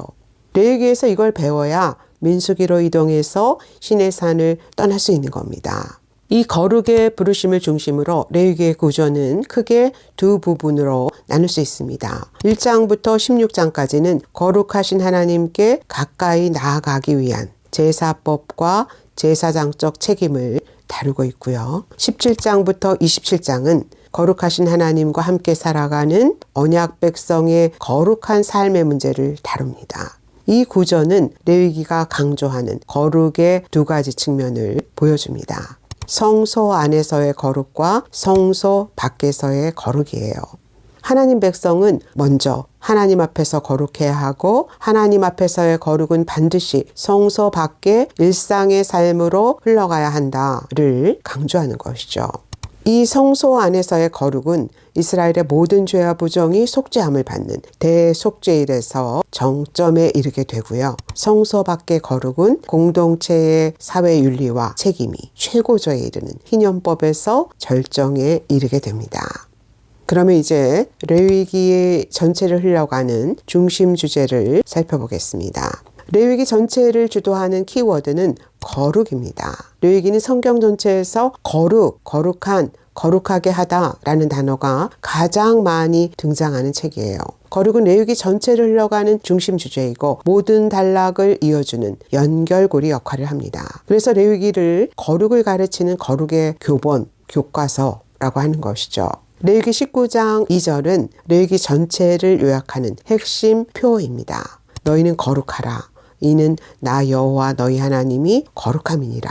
레위기에서 이걸 배워야 민수기로 이동해서 시내산을 떠날 수 있는 겁니다. 이 거룩의 부르심을 중심으로 레위기의 구조는 크게 두 부분으로 나눌 수 있습니다. 1장부터 16장까지는 거룩하신 하나님께 가까이 나아가기 위한 제사법과 제사장적 책임을 다루고 있고요. 17장부터 27장은 거룩하신 하나님과 함께 살아가는 언약 백성의 거룩한 삶의 문제를 다룹니다. 이 구조는 레위기가 강조하는 거룩의 두 가지 측면을 보여줍니다. 성소 안에서의 거룩과 성소 밖에서의 거룩이에요. 하나님 백성은 먼저 하나님 앞에서 거룩해야 하고 하나님 앞에서의 거룩은 반드시 성소 밖의 일상의 삶으로 흘러가야 한다를 강조하는 것이죠. 이 성소 안에서의 거룩은 이스라엘의 모든 죄와 부정이 속죄함을 받는 대속죄일에서 정점에 이르게 되고요. 성소 밖의 거룩은 공동체의 사회윤리와 책임이 최고조에 이르는 희년법에서 절정에 이르게 됩니다. 그러면 이제 레위기 전체를 흘러가는 중심 주제를 살펴보겠습니다. 레위기 전체를 주도하는 키워드는 거룩입니다. 레위기는 성경 전체에서 거룩한, 거룩하게 하다라는 단어가 가장 많이 등장하는 책이에요. 거룩은 레위기 전체를 흘러가는 중심 주제이고 모든 단락을 이어주는 연결고리 역할을 합니다. 그래서 레위기를 거룩을 가르치는 거룩의 교본, 교과서라고 하는 것이죠. 레위기 19장 2절은 레위기 전체를 요약하는 핵심 표입니다. 너희는 거룩하라. 이는 나 여호와 너희 하나님이 거룩함이니라.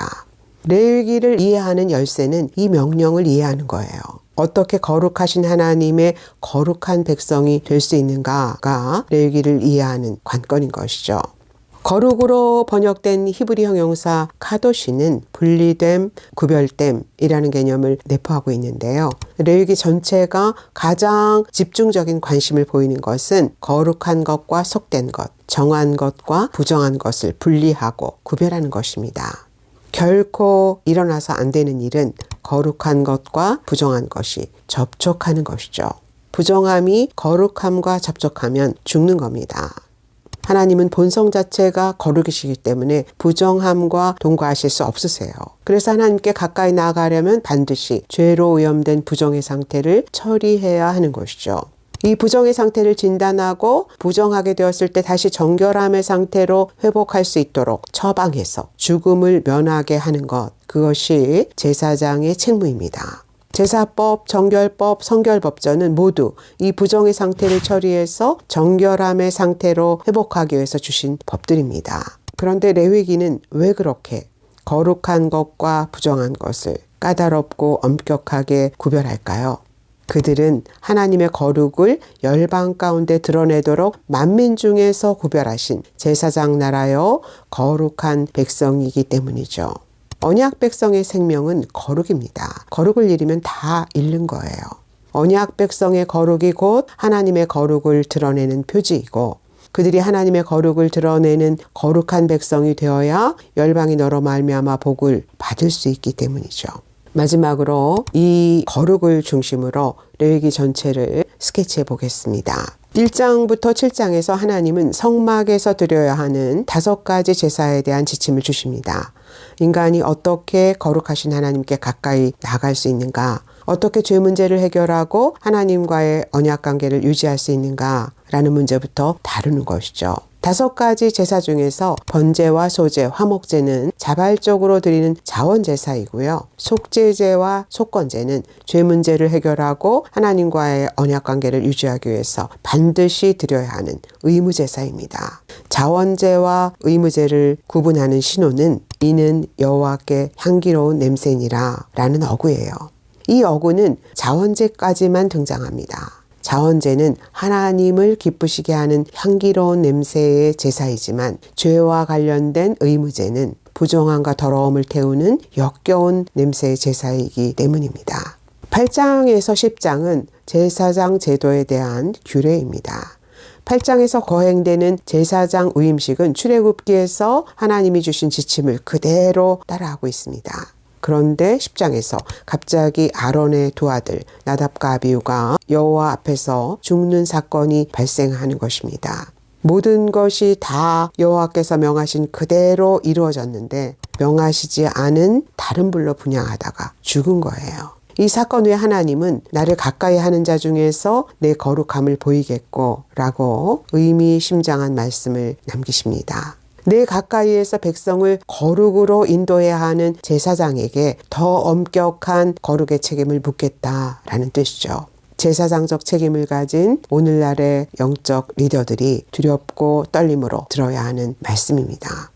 레위기를 이해하는 열쇠는 이 명령을 이해하는 거예요. 어떻게 거룩하신 하나님의 거룩한 백성이 될 수 있는가가 레위기를 이해하는 관건인 것이죠. 거룩으로 번역된 히브리 형용사 카도시는 분리됨, 구별됨이라는 개념을 내포하고 있는데요. 레위기 전체가 가장 집중적인 관심을 보이는 것은 거룩한 것과 속된 것, 정한 것과 부정한 것을 분리하고 구별하는 것입니다. 결코 일어나서 안 되는 일은 거룩한 것과 부정한 것이 접촉하는 것이죠. 부정함이 거룩함과 접촉하면 죽는 겁니다. 하나님은 본성 자체가 거룩이시기 때문에 부정함과 동거하실 수 없으세요. 그래서 하나님께 가까이 나아가려면 반드시 죄로 오염된 부정의 상태를 처리해야 하는 것이죠. 이 부정의 상태를 진단하고 부정하게 되었을 때 다시 정결함의 상태로 회복할 수 있도록 처방해서 죽음을 면하게 하는 것, 그것이 제사장의 책무입니다. 제사법, 정결법, 성결법전은 모두 이 부정의 상태를 처리해서 정결함의 상태로 회복하기 위해서 주신 법들입니다. 그런데 레위기는 왜 그렇게 거룩한 것과 부정한 것을 까다롭고 엄격하게 구별할까요? 그들은 하나님의 거룩을 열방 가운데 드러내도록 만민 중에서 구별하신 제사장 나라여 거룩한 백성이기 때문이죠. 언약 백성의 생명은 거룩입니다. 거룩을 잃으면 다 잃는 거예요. 언약 백성의 거룩이 곧 하나님의 거룩을 드러내는 표지이고 그들이 하나님의 거룩을 드러내는 거룩한 백성이 되어야 열방이 너로 말미암아 복을 받을 수 있기 때문이죠. 마지막으로 이 거룩을 중심으로 레위기 전체를 스케치해 보겠습니다. 1장부터 7장에서 하나님은 성막에서 드려야 하는 5가지 제사에 대한 지침을 주십니다. 인간이 어떻게 거룩하신 하나님께 가까이 나갈 수 있는가, 어떻게 죄 문제를 해결하고 하나님과의 언약 관계를 유지할 수 있는가라는 문제부터 다루는 것이죠. 5가지 제사 중에서 번제와 소제, 화목제는 자발적으로 드리는 자원제사이고요. 속죄제와 속건제는 죄 문제를 해결하고 하나님과의 언약관계를 유지하기 위해서 반드시 드려야 하는 의무제사입니다. 자원제와 의무제를 구분하는 신호는 이는 여호와께 향기로운 냄새니라 라는 어구예요. 이 어구는 자원제까지만 등장합니다. 자원제는 하나님을 기쁘시게 하는 향기로운 냄새의 제사이지만 죄와 관련된 의무제는 부정함과 더러움을 태우는 역겨운 냄새의 제사이기 때문입니다. 8장에서 10장은 제사장 제도에 대한 규례입니다. 8장에서 거행되는 제사장 위임식은 출애굽기에서 하나님이 주신 지침을 그대로 따라하고 있습니다. 그런데 10장에서 갑자기 아론의 두 아들 나답과 아비후가 여호와 앞에서 죽는 사건이 발생하는 것입니다. 모든 것이 다 여호와께서 명하신 그대로 이루어졌는데 명하시지 않은 다른 불로 분향하다가 죽은 거예요. 이 사건 후에 하나님은 나를 가까이 하는 자 중에서 내 거룩함을 보이겠고 라고 의미심장한 말씀을 남기십니다. 내 가까이에서 백성을 거룩으로 인도해야 하는 제사장에게 더 엄격한 거룩의 책임을 묻겠다라는 뜻이죠. 제사장적 책임을 가진 오늘날의 영적 리더들이 두렵고 떨림으로 들어야 하는 말씀입니다.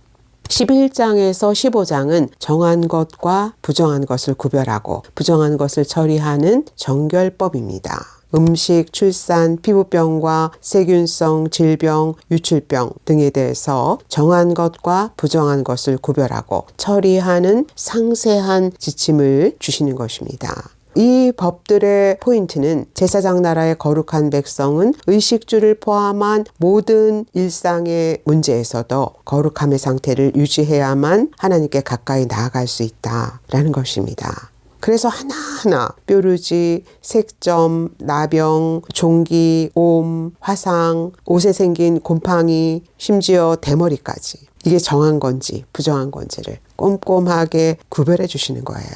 11장에서 15장은 정한 것과 부정한 것을 구별하고 부정한 것을 처리하는 정결법입니다. 음식, 출산, 피부병과 세균성 질병, 유출병 등에 대해서 정한 것과 부정한 것을 구별하고 처리하는 상세한 지침을 주시는 것입니다. 이 법들의 포인트는 제사장 나라의 거룩한 백성은 의식주를 포함한 모든 일상의 문제에서도 거룩함의 상태를 유지해야만 하나님께 가까이 나아갈 수 있다라는 것입니다. 그래서 하나하나 뾰루지, 색점, 나병, 종기, 옴, 화상, 옷에 생긴 곰팡이, 심지어 대머리까지 이게 정한 건지 부정한 건지를 꼼꼼하게 구별해 주시는 거예요.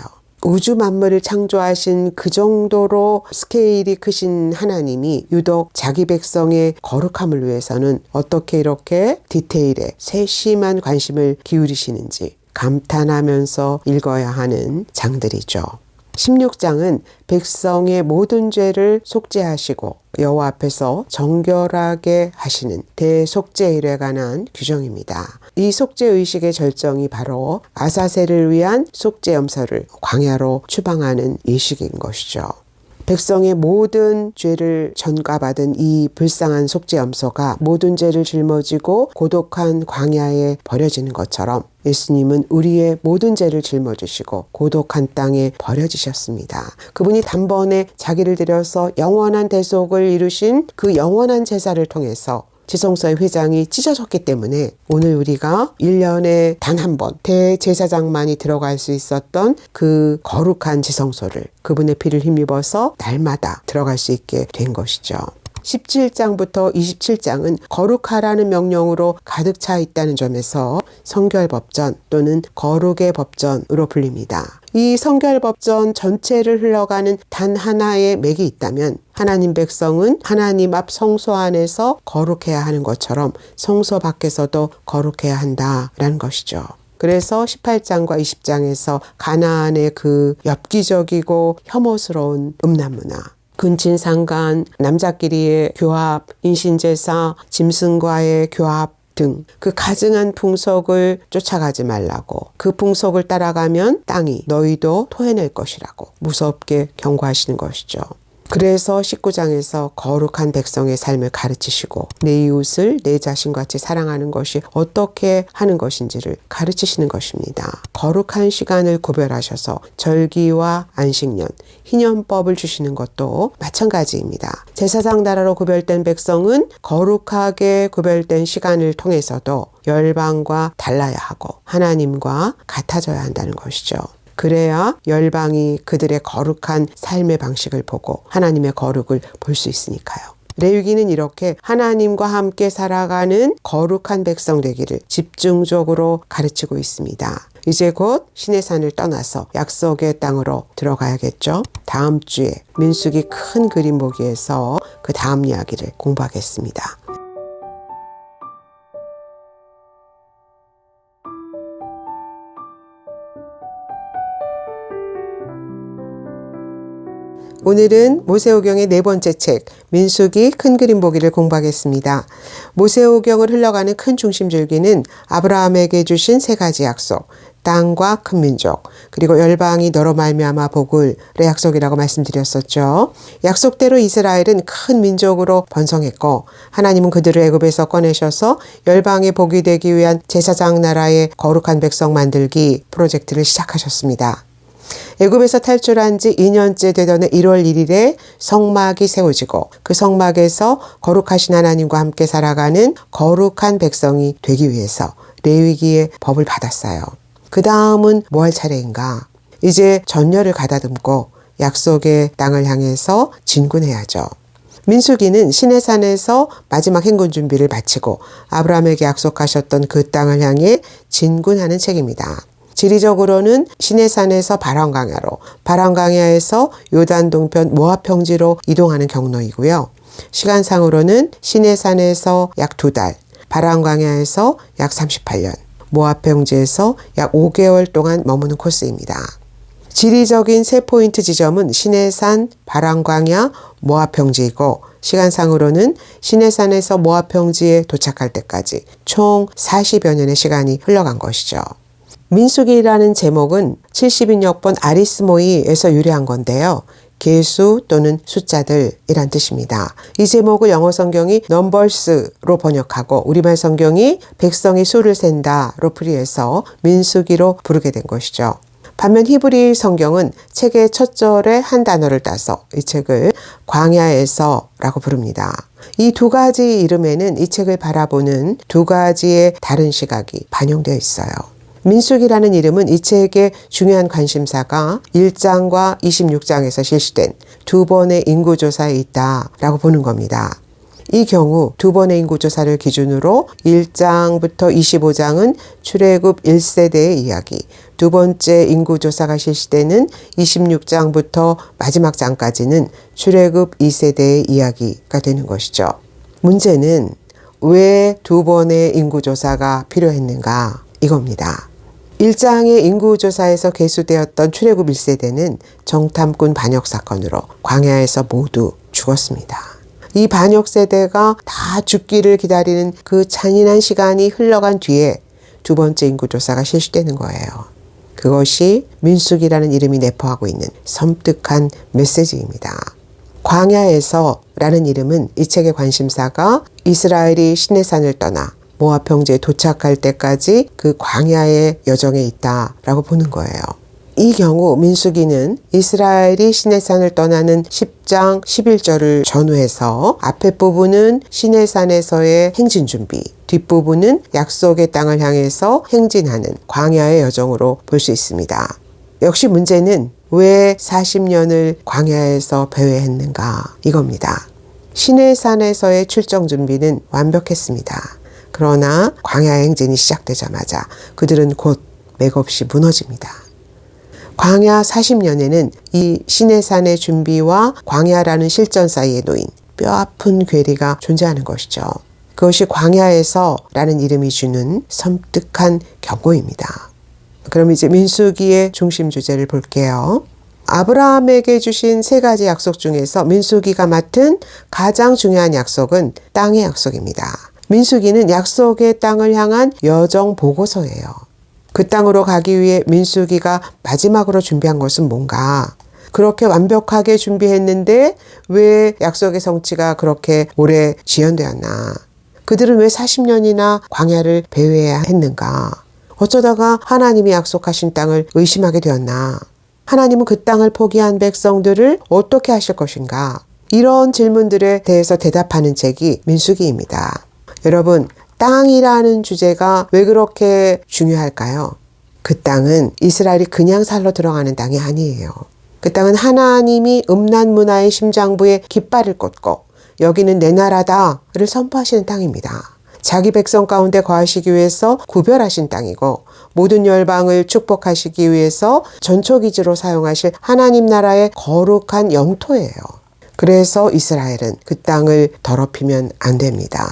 우주 만물을 창조하신 그 정도로 스케일이 크신 하나님이 유독 자기 백성의 거룩함을 위해서는 어떻게 이렇게 디테일에 세심한 관심을 기울이시는지 감탄하면서 읽어야 하는 장들이죠. 16장은 백성의 모든 죄를 속죄하시고 여호와 앞에서 정결하게 하시는 대속죄일에 관한 규정입니다. 이 속죄의식의 절정이 바로 아사셀을 위한 속죄염소를 광야로 추방하는 의식인 것이죠. 백성의 모든 죄를 전가받은 이 불쌍한 속죄염소가 모든 죄를 짊어지고 고독한 광야에 버려지는 것처럼 예수님은 우리의 모든 죄를 짊어지시고 고독한 땅에 버려지셨습니다. 그분이 단번에 자기를 들여서 영원한 대속을 이루신 그 영원한 제사를 통해서 지성소의 회장이 찢어졌기 때문에 오늘 우리가 1년에 단 한 번 대제사장만이 들어갈 수 있었던 그 거룩한 지성소를 그분의 피를 힘입어서 날마다 들어갈 수 있게 된 것이죠. 17장부터 27장은 거룩하라는 명령으로 가득 차 있다는 점에서 성결법전 또는 거룩의 법전으로 불립니다. 이 성결법전 전체를 흘러가는 단 하나의 맥이 있다면 하나님 백성은 하나님 앞 성소 안에서 거룩해야 하는 것처럼 성소 밖에서도 거룩해야 한다라는 것이죠. 그래서 18장과 20장에서 가나안의 그 엽기적이고 혐오스러운 음란문화, 근친상간, 남자끼리의 교합, 인신제사, 짐승과의 교합 등 그 가증한 풍속을 쫓아가지 말라고, 그 풍속을 따라가면 땅이 너희도 토해낼 것이라고 무섭게 경고하시는 것이죠. 그래서 19장에서 거룩한 백성의 삶을 가르치시고 내 이웃을 내 자신같이 사랑하는 것이 어떻게 하는 것인지를 가르치시는 것입니다. 거룩한 시간을 구별하셔서 절기와 안식년, 희년법을 주시는 것도 마찬가지입니다. 제사장 나라로 구별된 백성은 거룩하게 구별된 시간을 통해서도 열방과 달라야 하고 하나님과 같아져야 한다는 것이죠. 그래야 열방이 그들의 거룩한 삶의 방식을 보고 하나님의 거룩을 볼 수 있으니까요. 레위기는 이렇게 하나님과 함께 살아가는 거룩한 백성 되기를 집중적으로 가르치고 있습니다. 이제 곧 시내산을 떠나서 약속의 땅으로 들어가야겠죠. 다음 주에 민수기 큰 그림 보기에서 그 다음 이야기를 공부하겠습니다. 오늘은 모세오경의 네 번째 책 민수기 큰 그림 보기를 공부하겠습니다. 모세오경을 흘러가는 큰 중심줄기는 아브라함에게 주신 세 가지 약속, 땅과 큰 민족, 그리고 열방이 너로 말미암아 복을의 약속이라고 말씀드렸었죠. 약속대로 이스라엘은 큰 민족으로 번성했고 하나님은 그들을 애굽에서 꺼내셔서 열방의 복이 되기 위한 제사장 나라의 거룩한 백성 만들기 프로젝트를 시작하셨습니다. 애굽에서 탈출한 지 2년째 되던 1월 1일에 성막이 세워지고 그 성막에서 거룩하신 하나님과 함께 살아가는 거룩한 백성이 되기 위해서 레위기의 법을 받았어요. 그 다음은 뭐 할 차례인가? 이제 전열을 가다듬고 약속의 땅을 향해서 진군해야죠. 민수기는 시내산에서 마지막 행군 준비를 마치고 아브라함에게 약속하셨던 그 땅을 향해 진군하는 책입니다. 지리적으로는 시내산에서 바람강야로, 바람강야에서 요단 동편 모압 평지로 이동하는 경로이고요. 시간상으로는 시내산에서 약 2달, 바람강야에서 약 38년, 모압 평지에서 약 5개월 동안 머무는 코스입니다. 지리적인 세 포인트 지점은 시내산, 바람강야, 모압 평지이고 시간상으로는 시내산에서 모압 평지에 도착할 때까지 총 40여 년의 시간이 흘러간 것이죠. 민수기라는 제목은 70인 역번 아리스모이에서 유래한 건데요. 개수 또는 숫자들이란 뜻입니다. 이 제목을 영어 성경이 넘버스로 번역하고 우리말 성경이 백성이 수를 센다로 풀이해서 민수기로 부르게 된 것이죠. 반면 히브리 성경은 책의 첫 절에 한 단어를 따서 이 책을 광야에서라고 부릅니다. 이 두 가지 이름에는 이 책을 바라보는 두 가지의 다른 시각이 반영되어 있어요. 민수기라는 이름은 이 책의 중요한 관심사가 1장과 26장에서 실시된 두 번의 인구조사에 있다라고 보는 겁니다. 이 경우 두 번의 인구조사를 기준으로 1장부터 25장은 출애굽 1세대의 이야기, 두 번째 인구조사가 실시되는 26장부터 마지막 장까지는 출애굽 2세대의 이야기가 되는 것이죠. 문제는 왜 두 번의 인구조사가 필요했는가 이겁니다. 1장의 인구조사에서 계수되었던 출애굽 1세대는 정탐꾼 반역 사건으로 광야에서 모두 죽었습니다. 이 반역 세대가 다 죽기를 기다리는 그 잔인한 시간이 흘러간 뒤에 두 번째 인구조사가 실시되는 거예요. 그것이 민수기라는 이름이 내포하고 있는 섬뜩한 메시지입니다. 광야에서라는 이름은 이 책의 관심사가 이스라엘이 시내산을 떠나 모압 평지에 도착할 때까지 그 광야의 여정에 있다라고 보는 거예요. 이 경우 민수기는 이스라엘이 시내산을 떠나는 10장 11절을 전후해서 앞에 부분은 시내산에서의 행진 준비, 뒷부분은 약속의 땅을 향해서 행진하는 광야의 여정으로 볼 수 있습니다. 역시 문제는 왜 40년을 광야에서 배회했는가 이겁니다. 시내산에서의 출정 준비는 완벽했습니다. 그러나 광야 행진이 시작되자마자 그들은 곧 맥없이 무너집니다. 광야 40년에는 이 시내산의 준비와 광야라는 실전 사이에 놓인 뼈아픈 괴리가 존재하는 것이죠. 그것이 광야에서라는 이름이 주는 섬뜩한 경고입니다. 그럼 이제 민수기의 중심 주제를 볼게요. 아브라함에게 주신 세 가지 약속 중에서 민수기가 맡은 가장 중요한 약속은 땅의 약속입니다. 민수기는 약속의 땅을 향한 여정 보고서예요. 그 땅으로 가기 위해 민수기가 마지막으로 준비한 것은 뭔가? 그렇게 완벽하게 준비했는데 왜 약속의 성취가 그렇게 오래 지연되었나? 그들은 왜 40년이나 광야를 배회해야 했는가? 어쩌다가 하나님이 약속하신 땅을 의심하게 되었나? 하나님은 그 땅을 포기한 백성들을 어떻게 하실 것인가? 이런 질문들에 대해서 대답하는 책이 민수기입니다. 여러분, 땅이라는 주제가 왜 그렇게 중요할까요? 그 땅은 이스라엘이 그냥 살러 들어가는 땅이 아니에요. 그 땅은 하나님이 음란문화의 심장부에 깃발을 꽂고 여기는 내 나라다를 선포하시는 땅입니다. 자기 백성 가운데 거하시기 위해서 구별하신 땅이고 모든 열방을 축복하시기 위해서 전초기지로 사용하실 하나님 나라의 거룩한 영토예요. 그래서 이스라엘은 그 땅을 더럽히면 안 됩니다.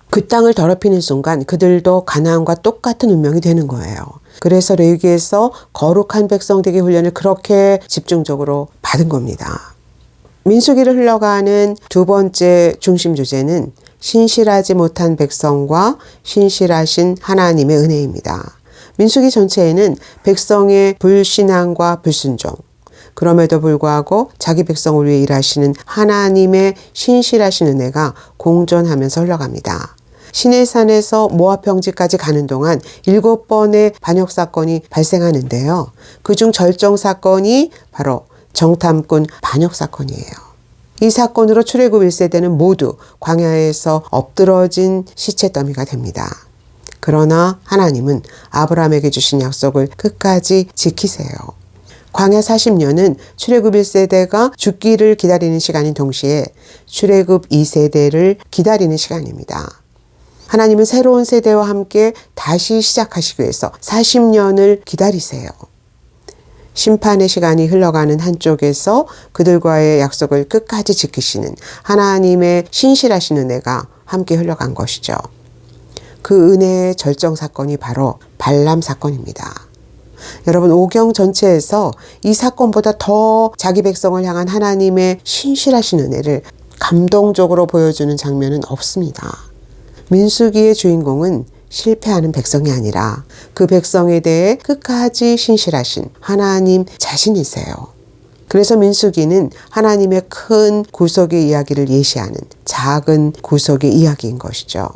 그 땅을 더럽히는 순간 그들도 가나안과 똑같은 운명이 되는 거예요. 그래서 레위기에서 거룩한 백성 되기 훈련을 그렇게 집중적으로 받은 겁니다. 민수기를 흘러가는 두 번째 중심 주제는 신실하지 못한 백성과 신실하신 하나님의 은혜입니다. 민수기 전체에는 백성의 불신앙과 불순종, 그럼에도 불구하고 자기 백성을 위해 일하시는 하나님의 신실하신 은혜가 공존하면서 흘러갑니다. 시내산에서 모압 평지까지 가는 동안 7번의 반역 사건이 발생하는데요. 그중 절정 사건이 바로 정탐꾼 반역 사건이에요. 이 사건으로 출애굽 1세대는 모두 광야에서 엎드러진 시체 더미가 됩니다. 그러나 하나님은 아브라함에게 주신 약속을 끝까지 지키세요. 광야 40년은 출애굽 1세대가 죽기를 기다리는 시간인 동시에 출애굽 2세대를 기다리는 시간입니다. 하나님은 새로운 세대와 함께 다시 시작하시기 위해서 40년을 기다리세요. 심판의 시간이 흘러가는 한쪽에서 그들과의 약속을 끝까지 지키시는 하나님의 신실하신 은혜가 함께 흘러간 것이죠. 그 은혜의 절정 사건이 바로 발람 사건입니다. 여러분, 오경 전체에서 이 사건보다 더 자기 백성을 향한 하나님의 신실하신 은혜를 감동적으로 보여주는 장면은 없습니다. 민수기의 주인공은 실패하는 백성이 아니라 그 백성에 대해 끝까지 신실하신 하나님 자신이세요. 그래서 민수기는 하나님의 큰 구속의 이야기를 예시하는 작은 구속의 이야기인 것이죠.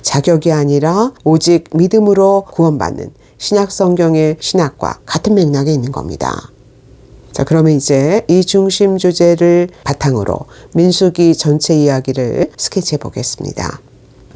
자격이 아니라 오직 믿음으로 구원받는 신약 성경의 신학과 같은 맥락에 있는 겁니다. 자, 그러면 이제 이 중심 주제를 바탕으로 민수기 전체 이야기를 스케치해 보겠습니다.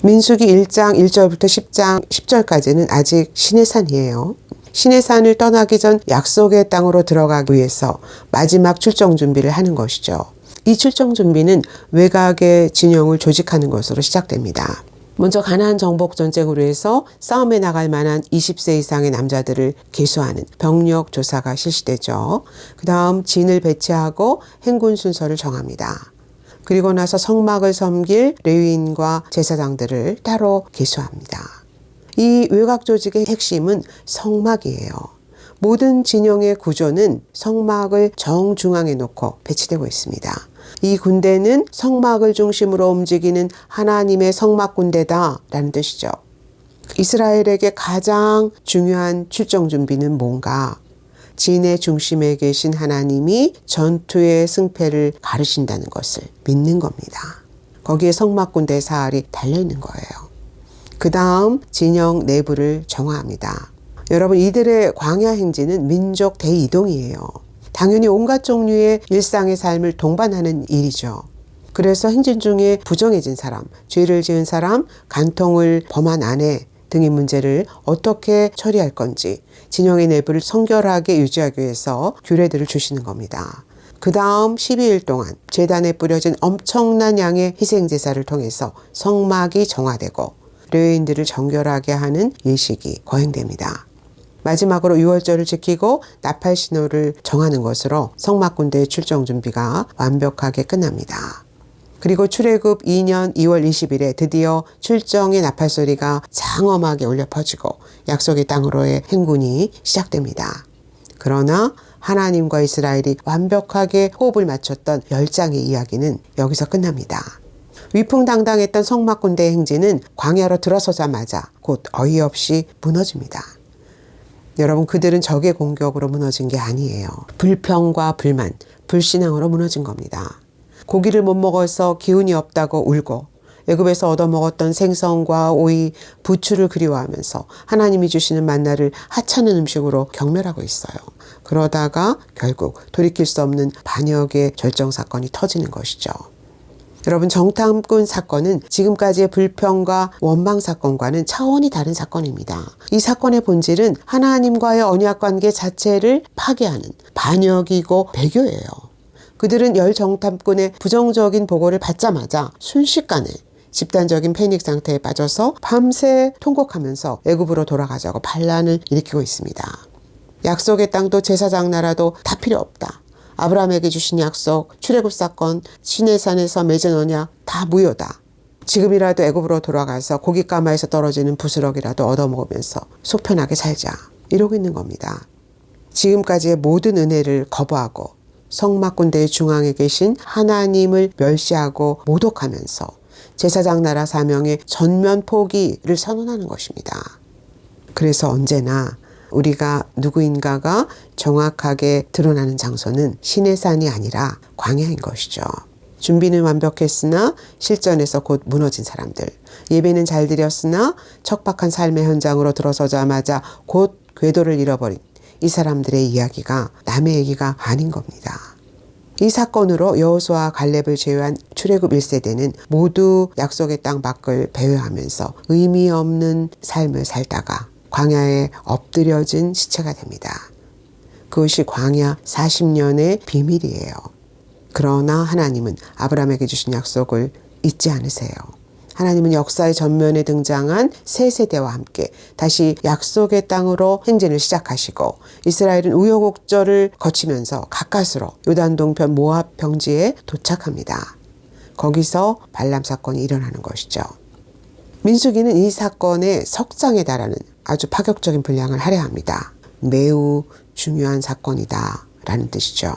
민수기 1장 1절부터 10장 10절까지는 아직 시내산이에요. 시내산을 떠나기 전 약속의 땅으로 들어가기 위해서 마지막 출정 준비를 하는 것이죠. 이 출정 준비는 외곽의 진영을 조직하는 것으로 시작됩니다. 먼저 가나안 정복 전쟁으로 해서 싸움에 나갈 만한 20세 이상의 남자들을 계수하는 병력 조사가 실시되죠. 그 다음 진을 배치하고 행군 순서를 정합니다. 그리고 나서 성막을 섬길 레위인과 제사장들을 따로 계수합니다. 이 외곽 조직의 핵심은 성막이에요. 모든 진영의 구조는 성막을 정중앙에 놓고 배치되고 있습니다. 이 군대는 성막을 중심으로 움직이는 하나님의 성막 군대다라는 뜻이죠. 이스라엘에게 가장 중요한 출정 준비는 뭔가? 진의 중심에 계신 하나님이 전투의 승패를 가르신다는 것을 믿는 겁니다. 거기에 성막 군대의 사활이 달려있는 거예요. 그 다음 진영 내부를 정화합니다. 여러분, 이들의 광야 행진은 민족 대이동이에요. 당연히 온갖 종류의 일상의 삶을 동반하는 일이죠. 그래서 행진 중에 부정해진 사람, 죄를 지은 사람, 간통을 범한 아내 등의 문제를 어떻게 처리할 건지 진영의 내부를 성결하게 유지하기 위해서 규례들을 주시는 겁니다. 그 다음 12일 동안 제단에 뿌려진 엄청난 양의 희생제사를 통해서 성막이 정화되고 레위인들을 정결하게 하는 예식이 거행됩니다. 마지막으로 유월절을 지키고 나팔 신호를 정하는 것으로 성막 군대의 출정 준비가 완벽하게 끝납니다. 그리고 출애굽 2년 2월 20일에 드디어 출정의 나팔 소리가 장엄하게 울려 퍼지고 약속의 땅으로의 행군이 시작됩니다. 그러나 하나님과 이스라엘이 완벽하게 호흡을 맞췄던 10장의 이야기는 여기서 끝납니다. 위풍당당했던 성막 군대의 행진은 광야로 들어서자마자 곧 어이없이 무너집니다. 여러분, 그들은 적의 공격으로 무너진 게 아니에요. 불평과 불만, 불신앙으로 무너진 겁니다. 고기를 못 먹어서 기운이 없다고 울고 애굽에서 얻어먹었던 생선과 오이, 부추를 그리워하면서 하나님이 주시는 만나를 하찮은 음식으로 경멸하고 있어요. 그러다가 결국 돌이킬 수 없는 반역의 절정사건이 터지는 것이죠. 여러분, 정탐꾼 사건은 지금까지의 불평과 원망 사건과는 차원이 다른 사건입니다. 이 사건의 본질은 하나님과의 언약관계 자체를 파괴하는 반역이고 배교예요. 그들은 열 정탐꾼의 부정적인 보고를 받자마자 순식간에 집단적인 패닉 상태에 빠져서 밤새 통곡하면서 애굽으로 돌아가자고 반란을 일으키고 있습니다. 약속의 땅도 제사장 나라도 다 필요 없다. 아브라함에게 주신 약속, 출애굽 사건, 시내산에서 맺은 언약 다 무효다. 지금이라도 애굽으로 돌아가서 고깃가마에서 떨어지는 부스러기라도 얻어먹으면서 속편하게 살자. 이러고 있는 겁니다. 지금까지의 모든 은혜를 거부하고 성막군대의 중앙에 계신 하나님을 멸시하고 모독하면서 제사장 나라 사명의 전면 포기를 선언하는 것입니다. 그래서 언제나 우리가 누구인가가 정확하게 드러나는 장소는 시내산이 아니라 광야인 것이죠. 준비는 완벽했으나 실전에서 곧 무너진 사람들, 예배는 잘 드렸으나 척박한 삶의 현장으로 들어서자마자 곧 궤도를 잃어버린 이 사람들의 이야기가 남의 얘기가 아닌 겁니다. 이 사건으로 여호수아와 갈렙을 제외한 출애굽 1세대는 모두 약속의 땅 밖을 배회하면서 의미 없는 삶을 살다가 광야에 엎드려진 시체가 됩니다. 그것이 광야 40년의 비밀이에요. 그러나 하나님은 아브라함에게 주신 약속을 잊지 않으세요. 하나님은 역사의 전면에 등장한 새 세대와 함께 다시 약속의 땅으로 행진을 시작하시고 이스라엘은 우여곡절을 거치면서 가까스로 요단 동편 모압 평지에 도착합니다. 거기서 발람 사건이 일어나는 것이죠. 민수기는 이 사건의 석장에 달하는 아주 파격적인 분량을 할애합니다. 매우 중요한 사건이다 라는 뜻이죠.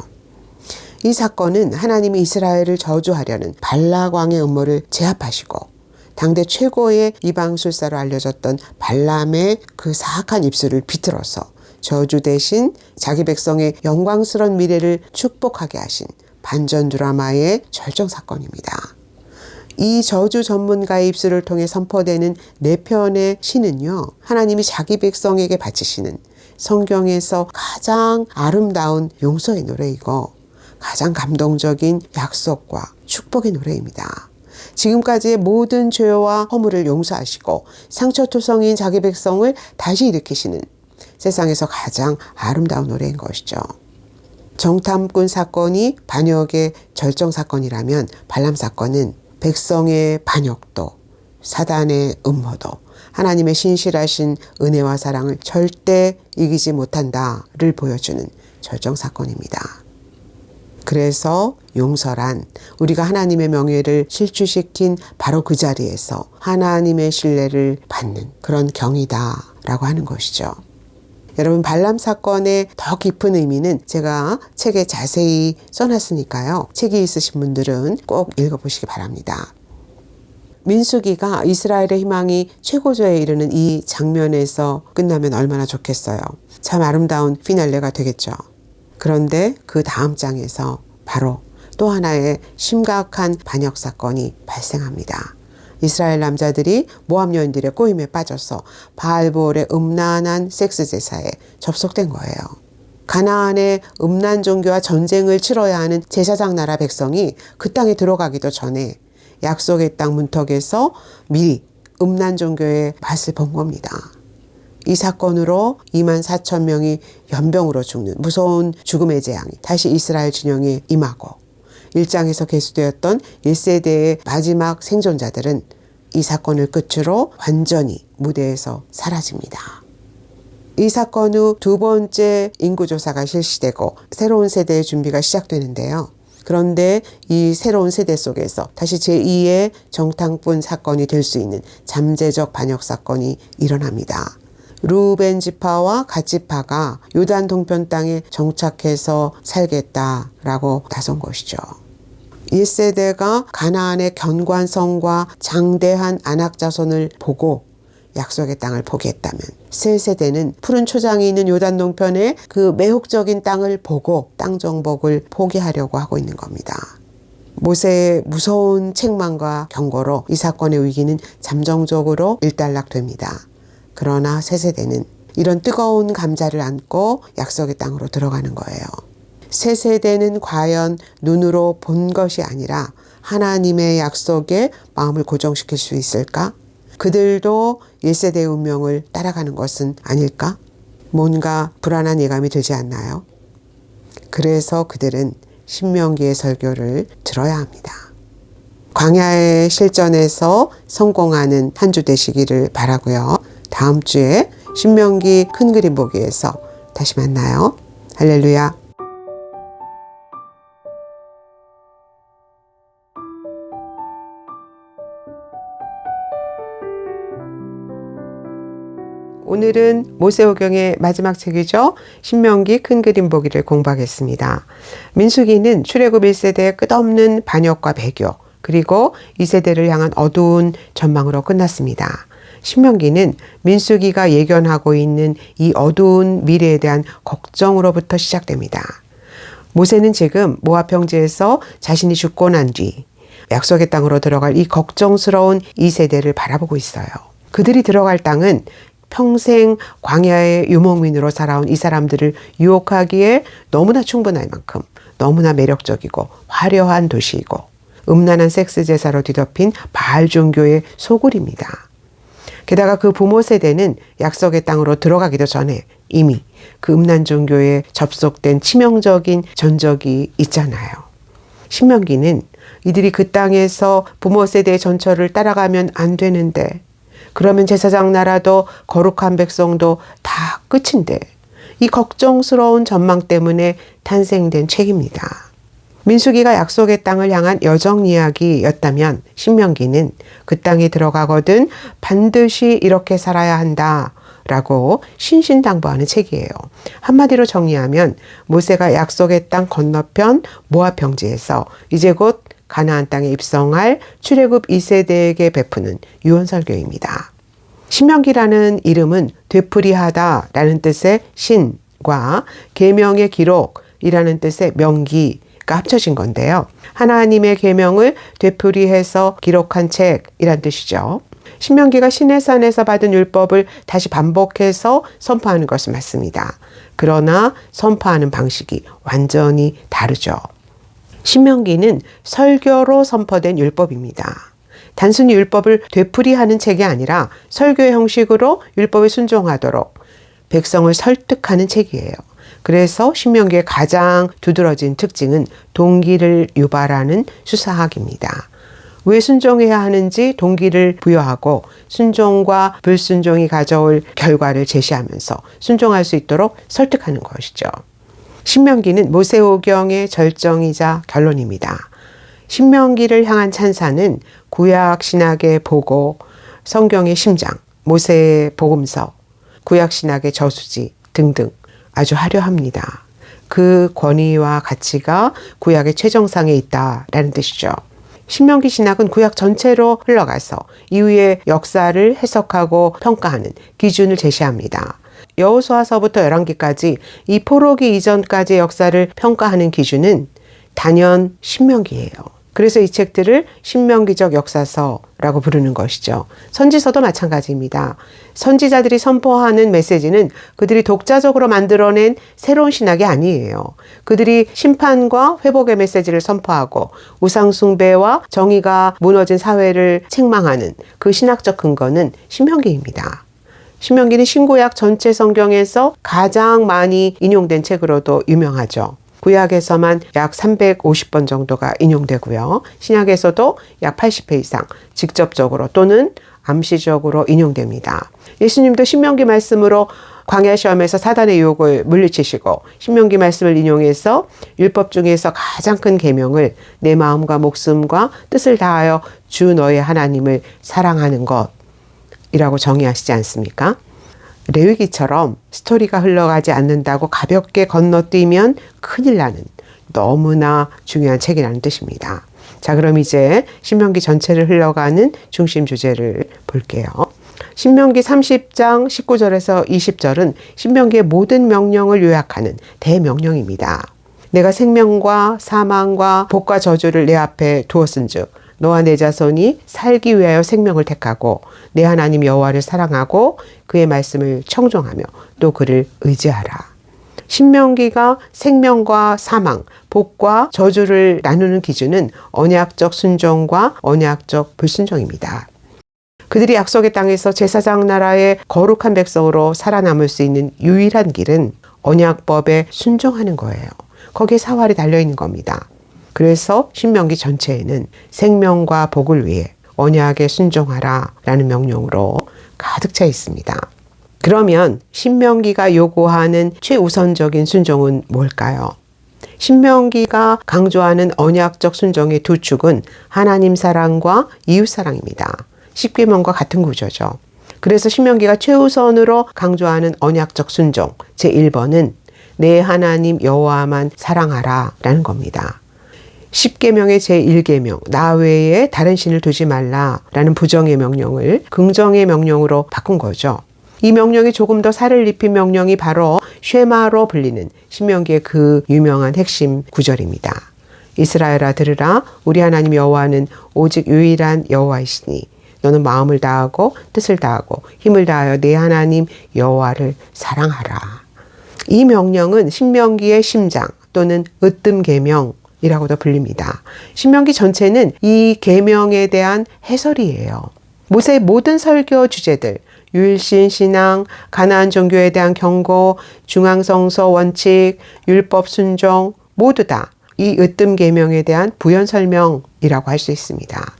이 사건은 하나님이 이스라엘을 저주하려는 발락 왕의 음모를 제압하시고 당대 최고의 이방술사로 알려졌던 발람의 그 사악한 입술을 비틀어서 저주 대신 자기 백성의 영광스러운 미래를 축복하게 하신 반전 드라마의 절정사건입니다. 이 저주 전문가의 입술을 통해 선포되는 네 편의 시는요, 하나님이 자기 백성에게 바치시는 성경에서 가장 아름다운 용서의 노래이고 가장 감동적인 약속과 축복의 노래입니다. 지금까지의 모든 죄와 허물을 용서하시고 상처투성인 자기 백성을 다시 일으키시는 세상에서 가장 아름다운 노래인 것이죠. 정탐꾼 사건이 반역의 절정사건이라면 발람 사건은 백성의 반역도, 사단의 음모도, 하나님의 신실하신 은혜와 사랑을 절대 이기지 못한다를 보여주는 절정사건입니다. 그래서 용서란 우리가 하나님의 명예를 실추시킨 바로 그 자리에서 하나님의 신뢰를 받는 그런 경이다라고 하는 것이죠. 여러분, 발람 사건의 더 깊은 의미는 제가 책에 자세히 써놨으니까요. 책이 있으신 분들은 꼭 읽어보시기 바랍니다. 민수기가 이스라엘의 희망이 최고조에 이르는 이 장면에서 끝나면 얼마나 좋겠어요. 참 아름다운 피날레가 되겠죠. 그런데 그 다음 장에서 바로 또 하나의 심각한 반역 사건이 발생합니다. 이스라엘 남자들이 모압 여인들의 꼬임에 빠져서 바알보올의 음란한 섹스 제사에 접속된 거예요. 가나안의 음란 종교와 전쟁을 치러야 하는 제사장 나라 백성이 그 땅에 들어가기도 전에 약속의 땅 문턱에서 미리 음란 종교의 맛을 본 겁니다. 이 사건으로 24,000명이 연병으로 죽는 무서운 죽음의 재앙이 다시 이스라엘 진영에 임하고 1장에서 계수되었던 1세대의 마지막 생존자들은 이 사건을 끝으로 완전히 무대에서 사라집니다. 이 사건 후 두 번째 인구조사가 실시되고 새로운 세대의 준비가 시작되는데요. 그런데 이 새로운 세대 속에서 다시 제2의 정탐꾼 사건이 될 수 있는 잠재적 반역 사건이 일어납니다. 루벤 지파와 갓 지파가 요단 동편 땅에 정착해서 살겠다라고 나선 것이죠. 1세대가 가나안의 견관성과 장대한 안악자손을 보고 약속의 땅을 포기했다면 세 세대는 푸른 초장이 있는 요단 동편의 그 매혹적인 땅을 보고 땅 정복을 포기하려고 하고 있는 겁니다. 모세의 무서운 책망과 경고로 이 사건의 위기는 잠정적으로 일단락됩니다. 그러나 새 세대는 이런 뜨거운 감자를 안고 약속의 땅으로 들어가는 거예요. 새 세대는 과연 눈으로 본 것이 아니라 하나님의 약속에 마음을 고정시킬 수 있을까? 그들도 1세대의 운명을 따라가는 것은 아닐까? 뭔가 불안한 예감이 들지 않나요? 그래서 그들은 신명기의 설교를 들어야 합니다. 광야의 실전에서 성공하는 한 주 되시기를 바라고요. 다음 주에 신명기 큰 그림 보기에서 다시 만나요. 할렐루야. 오늘은 모세오경의 마지막 책이죠. 신명기 큰 그림 보기를 공부하겠습니다. 민수기는 출애굽 1세대의 끝없는 반역과 배교, 그리고 2세대를 향한 어두운 전망으로 끝났습니다. 신명기는 민수기가 예견하고 있는 이 어두운 미래에 대한 걱정으로부터 시작됩니다. 모세는 지금 모압 평지에서 자신이 죽고 난 뒤 약속의 땅으로 들어갈 이 걱정스러운 2세대를 바라보고 있어요. 그들이 들어갈 땅은 평생 광야의 유목민으로 살아온 이 사람들을 유혹하기에 너무나 충분할 만큼 너무나 매력적이고 화려한 도시이고 음란한 섹스 제사로 뒤덮인 바알 종교의 소굴입니다. 게다가 그 부모 세대는 약속의 땅으로 들어가기도 전에 이미 그 음란 종교에 접속된 치명적인 전적이 있잖아요. 신명기는 이들이 그 땅에서 부모 세대의 전철을 따라가면 안 되는데, 그러면 제사장 나라도 거룩한 백성도 다 끝인데, 이 걱정스러운 전망 때문에 탄생된 책입니다. 민수기가 약속의 땅을 향한 여정 이야기였다면 신명기는 그 땅에 들어가거든 반드시 이렇게 살아야 한다 라고 신신당부하는 책이에요. 한마디로 정리하면 모세가 약속의 땅 건너편 모압 평지에서 이제 곧 가나안 땅에 입성할 출애굽 2세대에게 베푸는 유언설교입니다. 신명기라는 이름은 되풀이하다라는 뜻의 신과 계명의 기록이라는 뜻의 명기가 합쳐진 건데요. 하나님의 계명을 되풀이해서 기록한 책이란 뜻이죠. 신명기가 시내산에서 받은 율법을 다시 반복해서 선포하는 것은 맞습니다. 그러나 선포하는 방식이 완전히 다르죠. 신명기는 설교로 선포된 율법입니다. 단순히 율법을 되풀이하는 책이 아니라 설교의 형식으로 율법에 순종하도록 백성을 설득하는 책이에요. 그래서 신명기의 가장 두드러진 특징은 동기를 유발하는 수사학입니다. 왜 순종해야 하는지 동기를 부여하고 순종과 불순종이 가져올 결과를 제시하면서 순종할 수 있도록 설득하는 것이죠. 신명기는 모세오경의 절정이자 결론입니다. 신명기를 향한 찬사는 구약 신학의 보고, 성경의 심장, 모세의 복음서, 구약 신학의 저수지 등등 아주 화려합니다. 그 권위와 가치가 구약의 최정상에 있다라는 뜻이죠. 신명기 신학은 구약 전체로 흘러가서 이후의 역사를 해석하고 평가하는 기준을 제시합니다. 여호수아서부터 열왕기까지 이 포로기 이전까지의 역사를 평가하는 기준은 단연 신명기예요. 그래서 이 책들을 신명기적 역사서라고 부르는 것이죠. 선지서도 마찬가지입니다. 선지자들이 선포하는 메시지는 그들이 독자적으로 만들어낸 새로운 신학이 아니에요. 그들이 심판과 회복의 메시지를 선포하고 우상숭배와 정의가 무너진 사회를 책망하는 그 신학적 근거는 신명기입니다. 신명기는 신구약 전체 성경에서 가장 많이 인용된 책으로도 유명하죠. 구약에서만 약 350번 정도가 인용되고요. 신약에서도 약 80회 이상 직접적으로 또는 암시적으로 인용됩니다. 예수님도 신명기 말씀으로 광야 시험에서 사단의 유혹을 물리치시고 신명기 말씀을 인용해서 율법 중에서 가장 큰 계명을 내 마음과 목숨과 뜻을 다하여 주 너의 하나님을 사랑하는 것이라고 정의하시지 않습니까? 레위기처럼 스토리가 흘러가지 않는다고 가볍게 건너뛰면 큰일 나는 너무나 중요한 책이라는 뜻입니다. 자, 그럼 이제 신명기 전체를 흘러가는 중심 주제를 볼게요. 신명기 30장 19절에서 20절은 신명기의 모든 명령을 요약하는 대명령입니다. 내가 생명과 사망과 복과 저주를 내 앞에 두었은즉 너와 내 자손이 살기 위하여 생명을 택하고 내 하나님 여호와를 사랑하고 그의 말씀을 청종하며 또 그를 의지하라. 신명기가 생명과 사망, 복과 저주를 나누는 기준은 언약적 순종과 언약적 불순종입니다. 그들이 약속의 땅에서 제사장 나라의 거룩한 백성으로 살아남을 수 있는 유일한 길은 언약법에 순종하는 거예요. 거기에 사활이 달려있는 겁니다. 그래서 신명기 전체에는 생명과 복을 위해 언약에 순종하라 라는 명령으로 가득 차 있습니다. 그러면 신명기가 요구하는 최우선적인 순종은 뭘까요? 신명기가 강조하는 언약적 순종의 두 축은 하나님 사랑과 이웃 사랑입니다. 십계명과 같은 구조죠. 그래서 신명기가 최우선으로 강조하는 언약적 순종 제1번은 내 하나님 여호와만 사랑하라 라는 겁니다. 10계명의 제1계명 나 외에 다른 신을 두지 말라라는 부정의 명령을 긍정의 명령으로 바꾼 거죠. 이 명령이 조금 더 살을 입힌 명령이 바로 쉐마로 불리는 신명기의 그 유명한 핵심 구절입니다. 이스라엘아 들으라 우리 하나님 여호와는 오직 유일한 여호와이시니 너는 마음을 다하고 뜻을 다하고 힘을 다하여 내 하나님 여호와를 사랑하라. 이 명령은 신명기의 심장 또는 으뜸계명이라고도 불립니다. 신명기 전체는 이 계명에 대한 해설이에요. 모세의 모든 설교 주제들 유일신 신앙, 가나안 종교에 대한 경고, 중앙성서 원칙, 율법 순종 모두 다 이 으뜸 계명에 대한 부연 설명이라고 할 수 있습니다.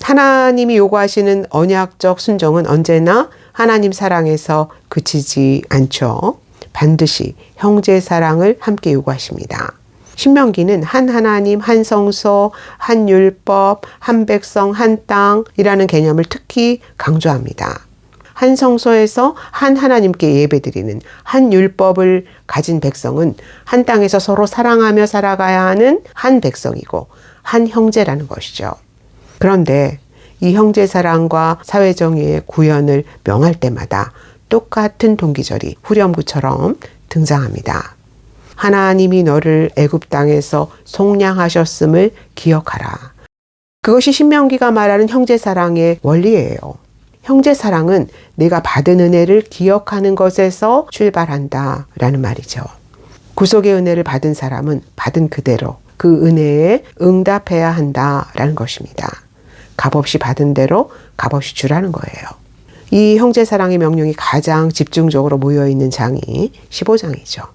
하나님이 요구하시는 언약적 순종은 언제나 하나님 사랑에서 그치지 않죠. 반드시 형제 사랑을 함께 요구하십니다. 신명기는 한 하나님, 한 성소, 한 율법, 한 백성, 한 땅이라는 개념을 특히 강조합니다. 한 성소에서 한 하나님께 예배드리는 한 율법을 가진 백성은 한 땅에서 서로 사랑하며 살아가야 하는 한 백성이고 한 형제라는 것이죠. 그런데 이 형제 사랑과 사회정의의 구현을 명할 때마다 똑같은 동기절이 후렴구처럼 등장합니다. 하나님이 너를 애굽 땅에서 속량하셨음을 기억하라. 그것이 신명기가 말하는 형제 사랑의 원리예요. 형제 사랑은 내가 받은 은혜를 기억하는 것에서 출발한다 라는 말이죠. 구속의 은혜를 받은 사람은 받은 그대로 그 은혜에 응답해야 한다 라는 것입니다. 값없이 받은 대로 값없이 주라는 거예요. 이 형제 사랑의 명령이 가장 집중적으로 모여있는 장이 15장이죠.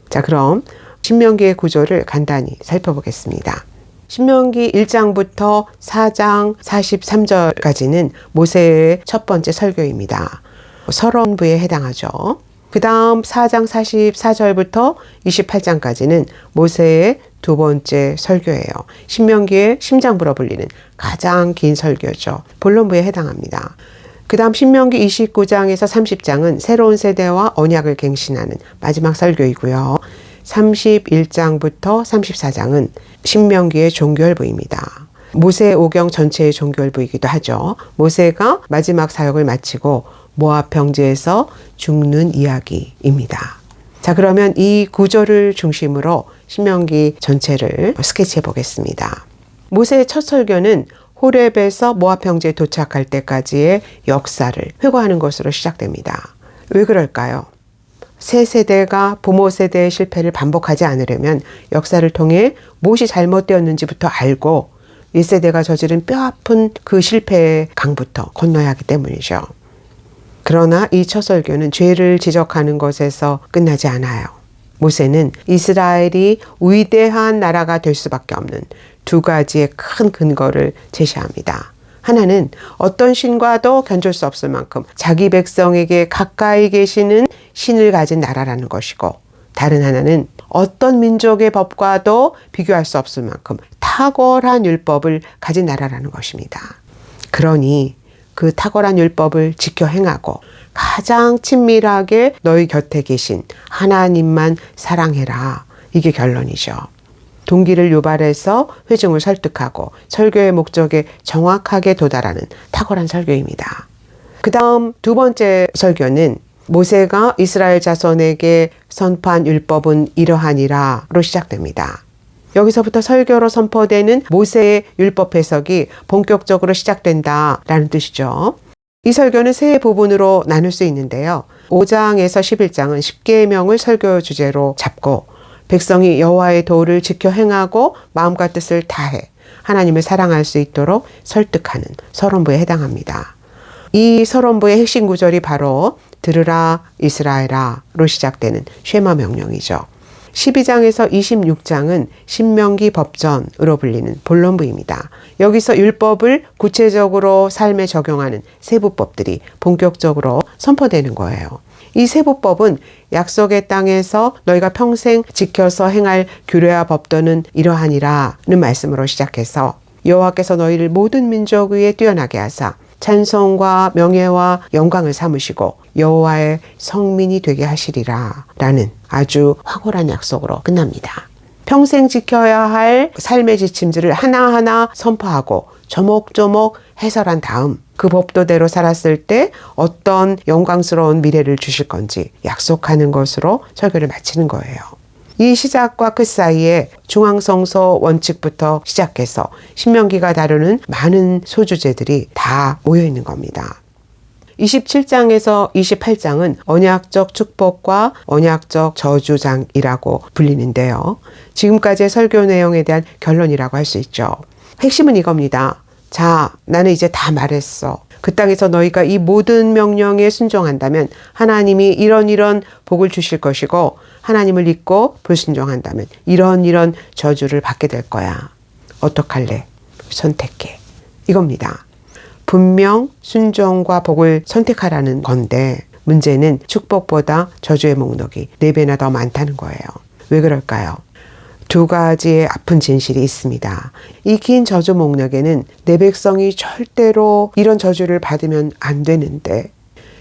자, 그럼 신명기의 구조를 간단히 살펴보겠습니다. 신명기 1장부터 4장 43절까지는 모세의 첫 번째 설교입니다. 서론부에 해당하죠. 그 다음 4장 44절부터 28장까지는 모세의 두 번째 설교예요. 신명기의 심장부로 불리는 가장 긴 설교죠. 본론부에 해당합니다. 그 다음 신명기 29장에서 30장은 새로운 세대와 언약을 갱신하는 마지막 설교이고요. 31장부터 34장은 신명기의 종결부입니다. 모세 오경 전체의 종결부이기도 하죠. 모세가 마지막 사역을 마치고 모압 평지에서 죽는 이야기입니다. 자, 그러면 이 구절을 중심으로 신명기 전체를 스케치해 보겠습니다. 모세의 첫 설교는 호렙에서 모압 평지에 도착할 때까지의 역사를 회고하는 것으로 시작됩니다. 왜 그럴까요? 새 세대가 부모 세대의 실패를 반복하지 않으려면 역사를 통해 무엇이 잘못되었는지부터 알고 1세대가 저지른 뼈아픈 그 실패의 강부터 건너야 하기 때문이죠. 그러나 이 첫 설교는 죄를 지적하는 것에서 끝나지 않아요. 모세는 이스라엘이 위대한 나라가 될 수밖에 없는 두 가지의 큰 근거를 제시합니다. 하나는 어떤 신과도 견줄 수 없을 만큼 자기 백성에게 가까이 계시는 신을 가진 나라라는 것이고, 다른 하나는 어떤 민족의 법과도 비교할 수 없을 만큼 탁월한 율법을 가진 나라라는 것입니다. 그러니 그 탁월한 율법을 지켜 행하고 가장 친밀하게 너희 곁에 계신 하나님만 사랑해라. 이게 결론이죠. 동기를 유발해서 회중을 설득하고 설교의 목적에 정확하게 도달하는 탁월한 설교입니다. 그 다음 두 번째 설교는 모세가 이스라엘 자손에게 선포한 율법은 이러하니라로 시작됩니다. 여기서부터 설교로 선포되는 모세의 율법 해석이 본격적으로 시작된다라는 뜻이죠. 이 설교는 세 부분으로 나눌 수 있는데요. 5장에서 11장은 10계명을 설교 주제로 잡고 백성이 여호와의 도를 지켜 행하고 마음과 뜻을 다해 하나님을 사랑할 수 있도록 설득하는 서론부에 해당합니다. 이 서론부의 핵심 구절이 바로 들으라 이스라엘아로 시작되는 쉐마 명령이죠. 12장에서 26장은 신명기 법전으로 불리는 본론부입니다. 여기서 율법을 구체적으로 삶에 적용하는 세부법들이 본격적으로 선포되는 거예요. 이 세부법은 약속의 땅에서 너희가 평생 지켜서 행할 규례와 법도는 이러하니라는 말씀으로 시작해서 여호와께서 너희를 모든 민족 위에 뛰어나게 하사 찬송과 명예와 영광을 삼으시고 여호와의 성민이 되게 하시리라 라는 아주 황홀한 약속으로 끝납니다. 평생 지켜야 할 삶의 지침들을 하나하나 선포하고 조목조목 해설한 다음 그 법도대로 살았을 때 어떤 영광스러운 미래를 주실 건지 약속하는 것으로 설교를 마치는 거예요. 이 시작과 끝 사이에 중앙성서 원칙부터 시작해서 신명기가 다루는 많은 소주제들이 다 모여 있는 겁니다. 27장에서 28장은 언약적 축복과 언약적 저주장이라고 불리는데요. 지금까지의 설교 내용에 대한 결론이라고 할 수 있죠. 핵심은 이겁니다. 자, 나는 이제 다 말했어. 그 땅에서 너희가 이 모든 명령에 순종한다면 하나님이 이런 복을 주실 것이고 하나님을 잊고 불순종한다면 이런 저주를 받게 될 거야. 어떡할래? 선택해. 이겁니다. 분명 순종과 복을 선택하라는 건데 문제는 축복보다 저주의 목록이 4배나 더 많다는 거예요. 왜 그럴까요? 2가지의 아픈 진실이 있습니다. 이 긴 저주 목록에는 내 백성이 절대로 이런 저주를 받으면 안 되는데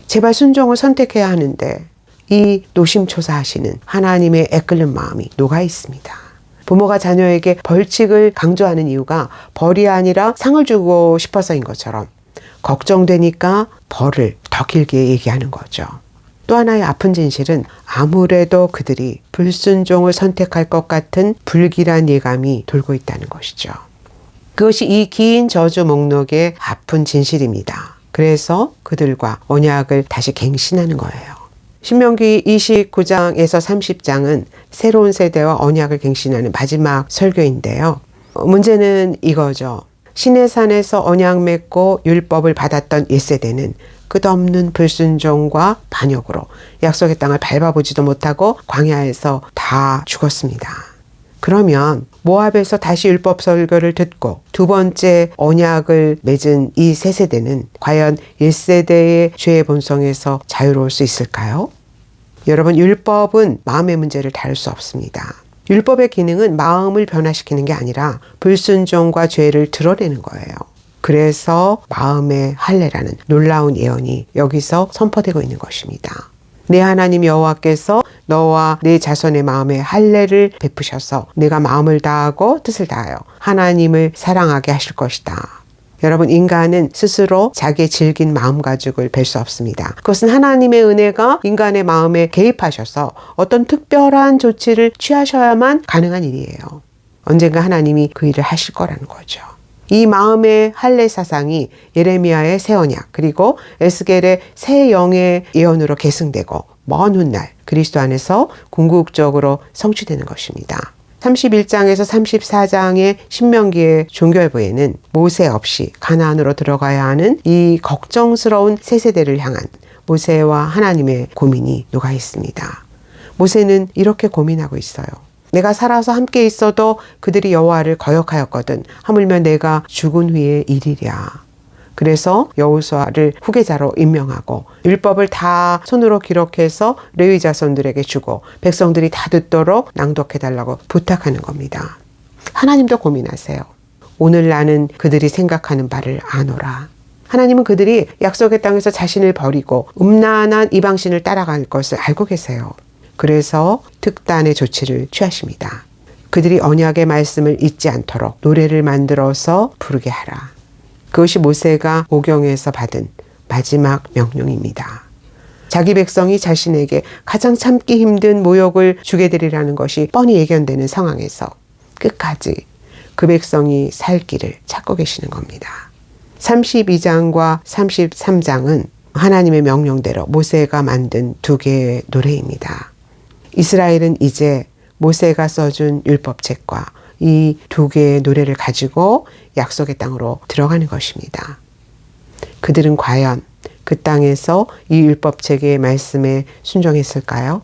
제발 순종을 선택해야 하는데 이 노심초사하시는 하나님의 애끓는 마음이 녹아 있습니다. 부모가 자녀에게 벌칙을 강조하는 이유가 벌이 아니라 상을 주고 싶어서인 것처럼 걱정되니까 벌을 더 길게 얘기하는 거죠. 또 하나의 아픈 진실은 아무래도 그들이 불순종을 선택할 것 같은 불길한 예감이 돌고 있다는 것이죠. 그것이 이 긴 저주 목록의 아픈 진실입니다. 그래서 그들과 언약을 다시 갱신하는 거예요. 신명기 29장에서 30장은 새로운 세대와 언약을 갱신하는 마지막 설교인데요. 문제는 이거죠. 시내산에서 언약 맺고 율법을 받았던 1세대는 끝없는 불순종과 반역으로 약속의 땅을 밟아보지도 못하고 광야에서 다 죽었습니다. 그러면 모압에서 다시 율법 설교를 듣고 2번째 언약을 맺은 이 세 세대는 과연 1세대의 죄의 본성에서 자유로울 수 있을까요? 여러분, 율법은 마음의 문제를 다룰 수 없습니다. 율법의 기능은 마음을 변화시키는 게 아니라 불순종과 죄를 드러내는 거예요. 그래서 마음의 할례라는 놀라운 예언이 여기서 선포되고 있는 것입니다. 내 하나님 여호와께서 너와 내 자손의 마음에 할례를 베푸셔서 내가 마음을 다하고 뜻을 다하여 하나님을 사랑하게 하실 것이다. 여러분, 인간은 스스로 자기의 질긴 마음가짐을 뵐 수 없습니다. 그것은 하나님의 은혜가 인간의 마음에 개입하셔서 어떤 특별한 조치를 취하셔야만 가능한 일이에요. 언젠가 하나님이 그 일을 하실 거라는 거죠. 이 마음의 할례 사상이 예레미야의 새 언약 그리고 에스겔의 새 영의 예언으로 계승되고 먼 훗날 그리스도 안에서 궁극적으로 성취되는 것입니다. 31장에서 34장의 신명기의 종결부에는 모세 없이 가나안으로 들어가야 하는 이 걱정스러운 새 세대를 향한 모세와 하나님의 고민이 녹아 있습니다. 모세는 이렇게 고민하고 있어요. 내가 살아서 함께 있어도 그들이 여호와를 거역하였거든. 하물며 내가 죽은 후의 일이랴. 그래서 여호수아를 후계자로 임명하고 율법을 다 손으로 기록해서 레위 자손들에게 주고 백성들이 다 듣도록 낭독해달라고 부탁하는 겁니다. 하나님도 고민하세요. 오늘 나는 그들이 생각하는 바를 아노라. 하나님은 그들이 약속의 땅에서 자신을 버리고 음란한 이방신을 따라갈 것을 알고 계세요. 그래서 특단의 조치를 취하십니다. 그들이 언약의 말씀을 잊지 않도록 노래를 만들어서 부르게 하라. 그것이 모세가 오경에서 받은 마지막 명령입니다. 자기 백성이 자신에게 가장 참기 힘든 모욕을 주게 되리라는 것이 뻔히 예견되는 상황에서 끝까지 그 백성이 살 길을 찾고 계시는 겁니다. 32장과 33장은 하나님의 명령대로 모세가 만든 2개의 노래입니다. 이스라엘은 이제 모세가 써준 율법책과 이 2개의 노래를 가지고 약속의 땅으로 들어가는 것입니다. 그들은 과연 그 땅에서 이 율법책의 말씀에 순종했을까요?